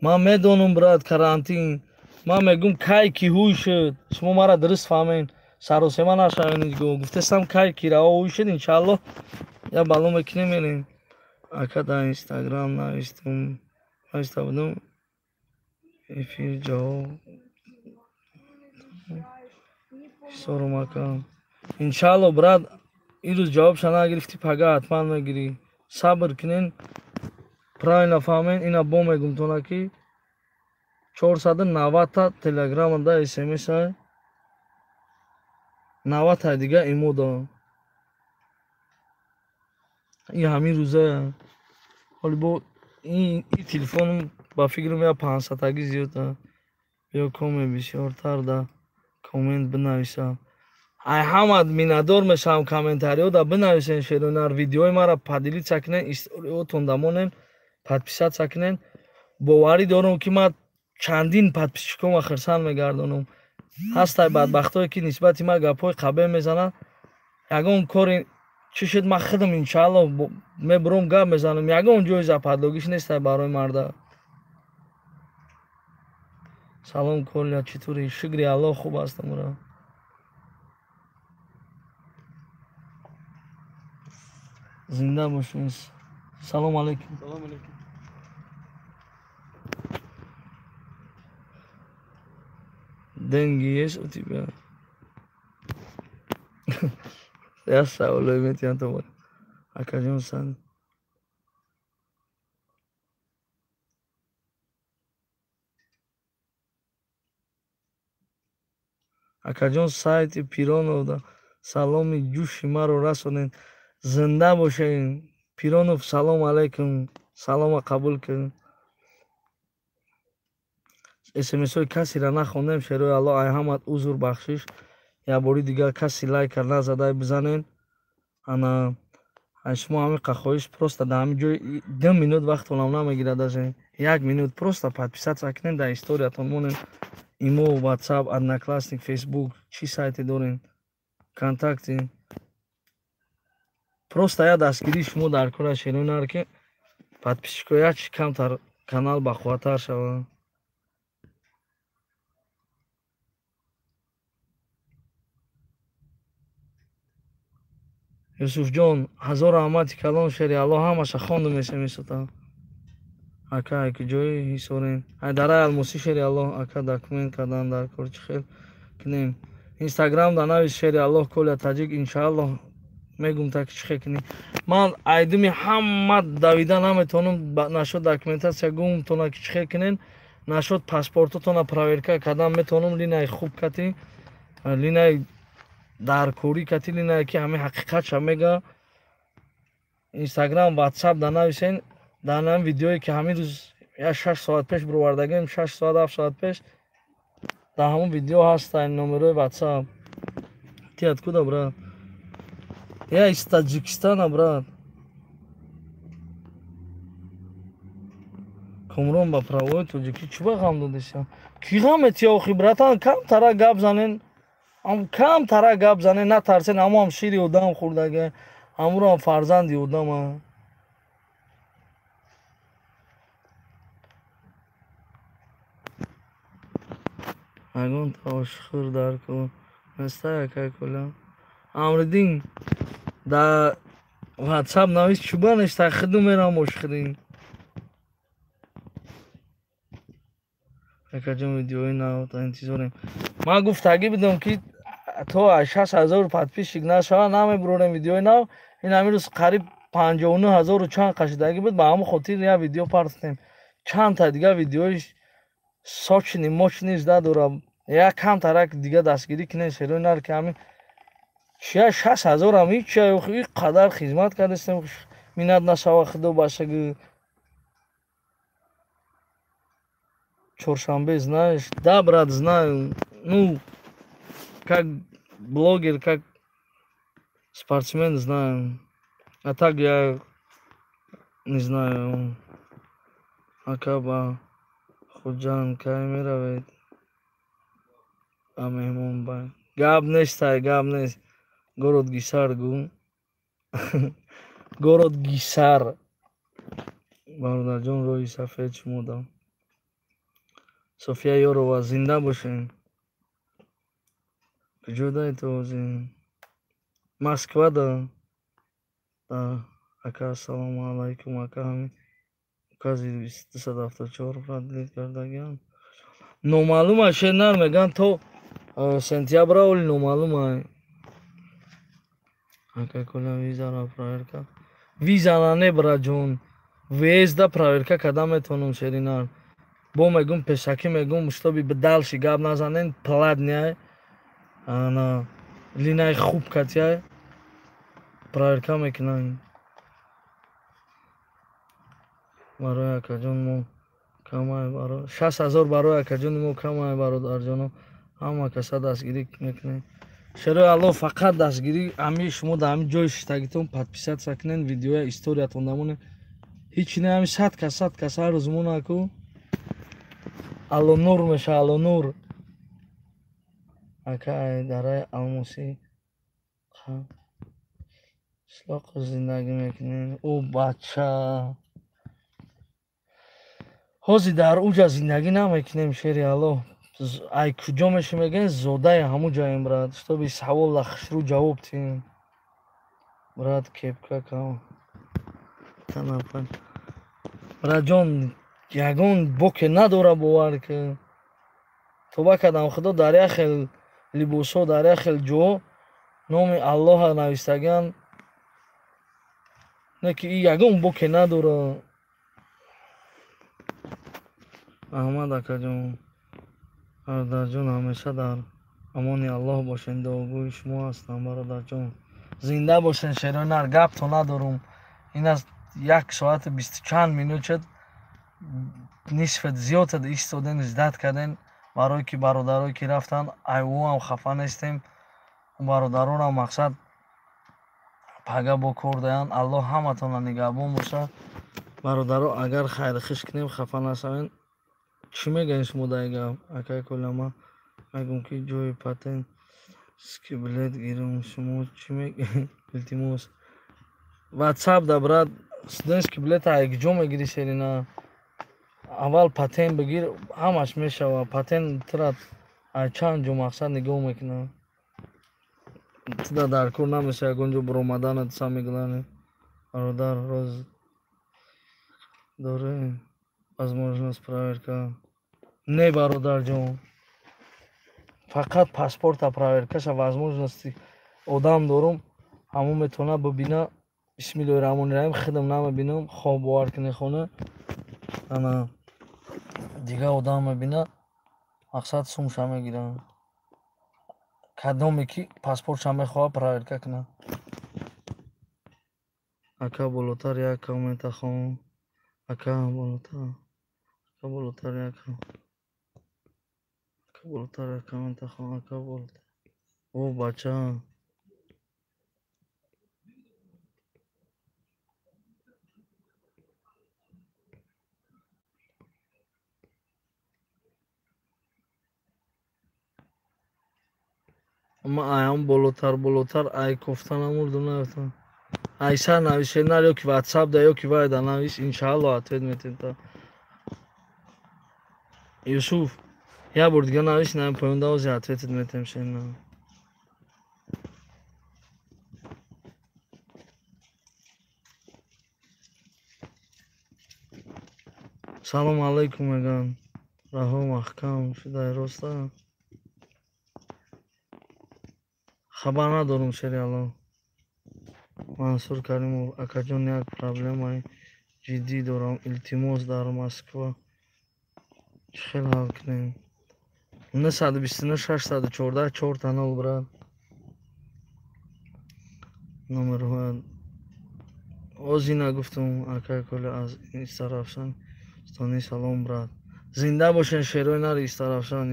ман медонам брат карантин ман мегум кай ки ҳуй шуд шумо мара дуруст фаҳмед саросема нашавед гуфтастам кай ки раво ҳуй шуд иншаллоҳ я бало мекунем мерем ака дар инстаграм навистам нависта будам эфир ҷавоб ҳисорум ака иншаллоҳ брат ирӯз ҷавобша нагирифтӣ пага ҳатман мегирӣ сабр кунен правильно фаҳмен ина бо мегум тона ки 490 телеграма да смс 90 дига имода и ҳамин рӯза ҳоли бо ин телефонум ба фикрам я 500-таги зиёда ё коме бисёртар да коммент бинависа ай ҳамад миннатдор мешавам комментариҳо да бинависен шерунар видеои мара падилитса кунен историҳотон дамонен подписатса кунен боварӣ дорам ки ман чандин подписчикома хирсан мегардонам ҳастай бадбахтое ки нисбати ман гапҳои қабеҳ мезанад ягон кори чӣ шуд ман худам иншааллоҳ мебурам гап мезанам ягон ҷоиза падлогиш нестай барои марда салом коля читӯри шукри аллоҳ хуб ҳастам ура зинда бошед салом алейкум деньги есть у тебя я саулой метьян то акажон сан акаҷон сайти Пиронов да саломи ҷӯши маро расонед зинда бошед Пиронов салом алейкум салома қабул кунед смсҳои касеро нахондем шерои аллоҳ ай ҳамат узр бахшиш як бори дигар каси лайка назадай бизанен ана шумо ҳамин қахоиш просто дар ҳамин ҷои 2 минут вақтонам намегирад, даже 1 минут просто подписатсия кунед, дар историятон монед. Имо, WhatsApp, Одноклассник, Facebook, чӣ сайте дорем, контакти. Просто я дастгирии шумо дар кори Шерои Нар ки подписчикҳо якчи камтар канал бақувваттар шавад. Юсуфҷон, ҳазор раҳмати калон шери Аллоҳ ҳамаша хонду месемисота. Ака куҷои ҳисорем? Айдараи Алмосӣ шери Аллоҳ ака документ кардан дар кор чӣ хел кунем. Инстаграм да навис шери Аллоҳ Коля Таҷик иншааллоҳ мегум так чӣ хел кунем. Ман айдуми ҳама давида наметонам, нашуд документатсия гумтона ки чӣ хел кунем, нашуд паспортотона проверка кардан метонам, линаи хуб кати, линаи даркорӣ кати, линаи ки ҳамин ҳақиқатша мега. Инстаграм, WhatsApp да нависен, дар ҳамин видеое ки ҳамин рӯз 6 соат пеш бировардагем, 6 соат 7 соат пеш, дар ҳамон видео ҳаст номерои WhatsApp. Ти откуда, брат? Я из Таҷикистона, брат. Кумрон ба правои тоҷикӣ чӣ ба ғам додиша? Ки ғамети охи, братан, камтара гап занен, камтара гап занен, натарсен, ҳамаам шири одам хӯрдага, ҳамуроам фарзанди одама. Агон тавошхӯр дар кун. Настая какула. Амридин да WhatsApp навис чуба нешта хиду мерам ошхирин. Акаҷон видеои нав та интизорем. Ман гуфтагӣ бидам ки то 6000 подписчик нашава намебурорем видеои нав. Ин ҳамин рӯз қариб 59000 чанд қашидагӣ буд. Ба ҳамон хотир я видео партем. Чандта дига видеои сочни мочни зда дорам. Я камтарак дига дастгирӣ кунем Шерои Нар ки ҳамин 6000 ам ҳеч ин қадар хизмат кардастем, минат нашава худо башагӣ. Чоршанбе знаешь? Да, брат, знаю. Ну, как блогер, как спортсмен знаю. А так я не знаю. Акаба Худжан кай меравед? А меҳмон бай. Гап нестай, гап нест. Город Гисар гу. Город Гисар. Бародарҷон роҳи сафед шумо дам. София Ёрова, зинда бошен. Куҷодаи ту ҳозир? Москва да. Ака ассалому алайкум. Ака ҳамин укази 274 продлит кардагиам. Номаълума Шерои Нар меган то сентябр оли номаълума. Ака кула визара проверка. Виза не браҷон. Въезда проверка кардан метавонам Шерои Нар. Бо мегум пешакӣ мегум штоби далши гап назанен, пладняй, ана линаи хуб катяй, проверка мекунам. Барои акаҷон мо камай баро 6000 барои акаҷони мо камай бародарҷоно. Ҳама каса дастгирӣ мекунем. Шерои Аллоҳ фақат дастгирӣ ҳамин шумо дар ҳамин ҷои шиштагитон подписатсия кунед, видеои историятон намонед. Ҳеч не ҳамин 100 каса рӯз монаку. Алонур меша, Алонур. Ака Айдараи Алмосӣ. Ислоқ зиндагӣ мекунем. О бача. Ҳозир дар уҷа зиндагӣ намекунем Шери Аллоҳ. Ай куҷо меши мегӯем зодаи ҳамун ҷоем, брат. Штоби савола хушрӯ ҷавоб тиҳем. Брат кепка кам. Танафан. Братҷон, ягон боке надора бовар ки тоба кардам худо дар як хел либосҳо, дар як хел ҷо номи Аллоҳа навистагиан. Не ки ин ягон боке надора. Аҳмад акаҷон, бародарҷон ҳамеша дар амони Аллоҳ бошен. Дуогӯи шумо ҳастам бародарҷон. Зинда бошен Шерои Нар. Гапто надорум. Ин аст 1 соати 20 чанд минут шуд. Нисфет зиёд истодем, издат кардем. Барое ки бародарое ки рафтанд, айвоам хафа нестем. Бародаронам мақсад пага бо кор даянд. Аллоҳ ҳаматонро нигаҳбон бошад. бародаро, агар хайрхиш кунем хафа насавен. Чӣ мегӯед шумо дар ин гап? Акаи Кӯлама мегӯм ки ҷои патент билет гирем. Шумо чӣ мегӯед? Илтимос WhatsApp да брат, студентский билет якҷо мегирӣ серина. Аввал патент бигир, ҳамаш мешава. Патент тират чанд ҷо мақсад нигоҳ мекунад. Туда дар кор намеша ягон ҷо биромаданат сам мегӯянд. Бародар роз дорем возможность проверка. Не, бародарҷон. Фақат паспорта проверкаша возможности одам дорум. Ҳамон метавонад бибина. Бисмиллоҳир-раҳмонир-раҳим хидм намебинам. Хоб бовар кунӣ хона. Ана дигар одам мебина. Мақсад сумша мегиранд. Кадоме ки паспортша мехоҳад проверка кунад. Ака болотар як коммента хоҳам. Ака болотар. Ака болотар як болотар як коммента хоҳам. Ака болотар. О бача. Ама аям болотар ай кофта намурду наёфтам. Айса навишенар ёки WhatsApp да ёки вайда навиш, иншаалло ответ метем та. Юсуф, я бор дига навиш, наим поёнда ози ответит метем шена. Салом алейкум меган. Раҳо маҳкам шудай роста. Хабар надорум шери алло. Мансур Каримов, акаҷон як проблемаи ҷиддӣ дорам. Илтимос дар Москва чӣ хел ҳал кунем? 929 614 4 брат. номерҳоят ози нагуфтум. Акаи Кӯла аз Истарафшан стони салом брат. Зинда бошен шерои нари Истарафшан.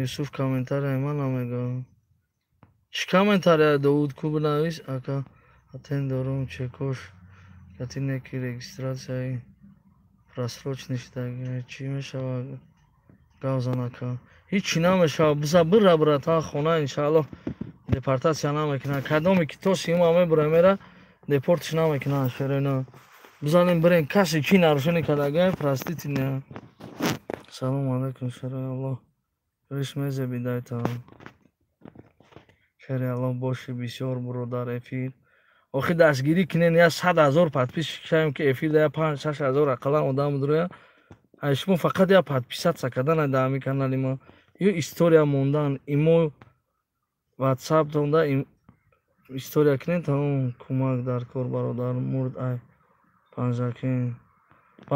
Юсуф комментария ман намегӯяд. Чӣ комментария Довуд ку бинавис? Ака патент дорум чекош катине ки регистратсияи просроченный шудаги. Чӣ мешавад? Гавзан ака. Ҳичи намешавад. Биза бира брат ҳа хона иншаалло депортация намекунад. Кадоме ки то сиюма мебура мера депортиш намекунад шерена. Бизанем бирем касе чӣ нарушение кардаги простите не. Салом алейкум шерои Аллоҳ. Риш мезеби дайта. Шери Аллоҳ боши бисёр бародар эфир. Охи дастгирӣ кунен я 100,000 подпис шавем ки эфирда я 5-6,000 ақаллан одам дурая. Ай шумо фақат я подписатсия кардан дар ҳамин канали ма. Ё история мондан. Имо WhatsApp тонда история кунен тамом. Кӯмак дар кор бародар мурд ай панҷакин.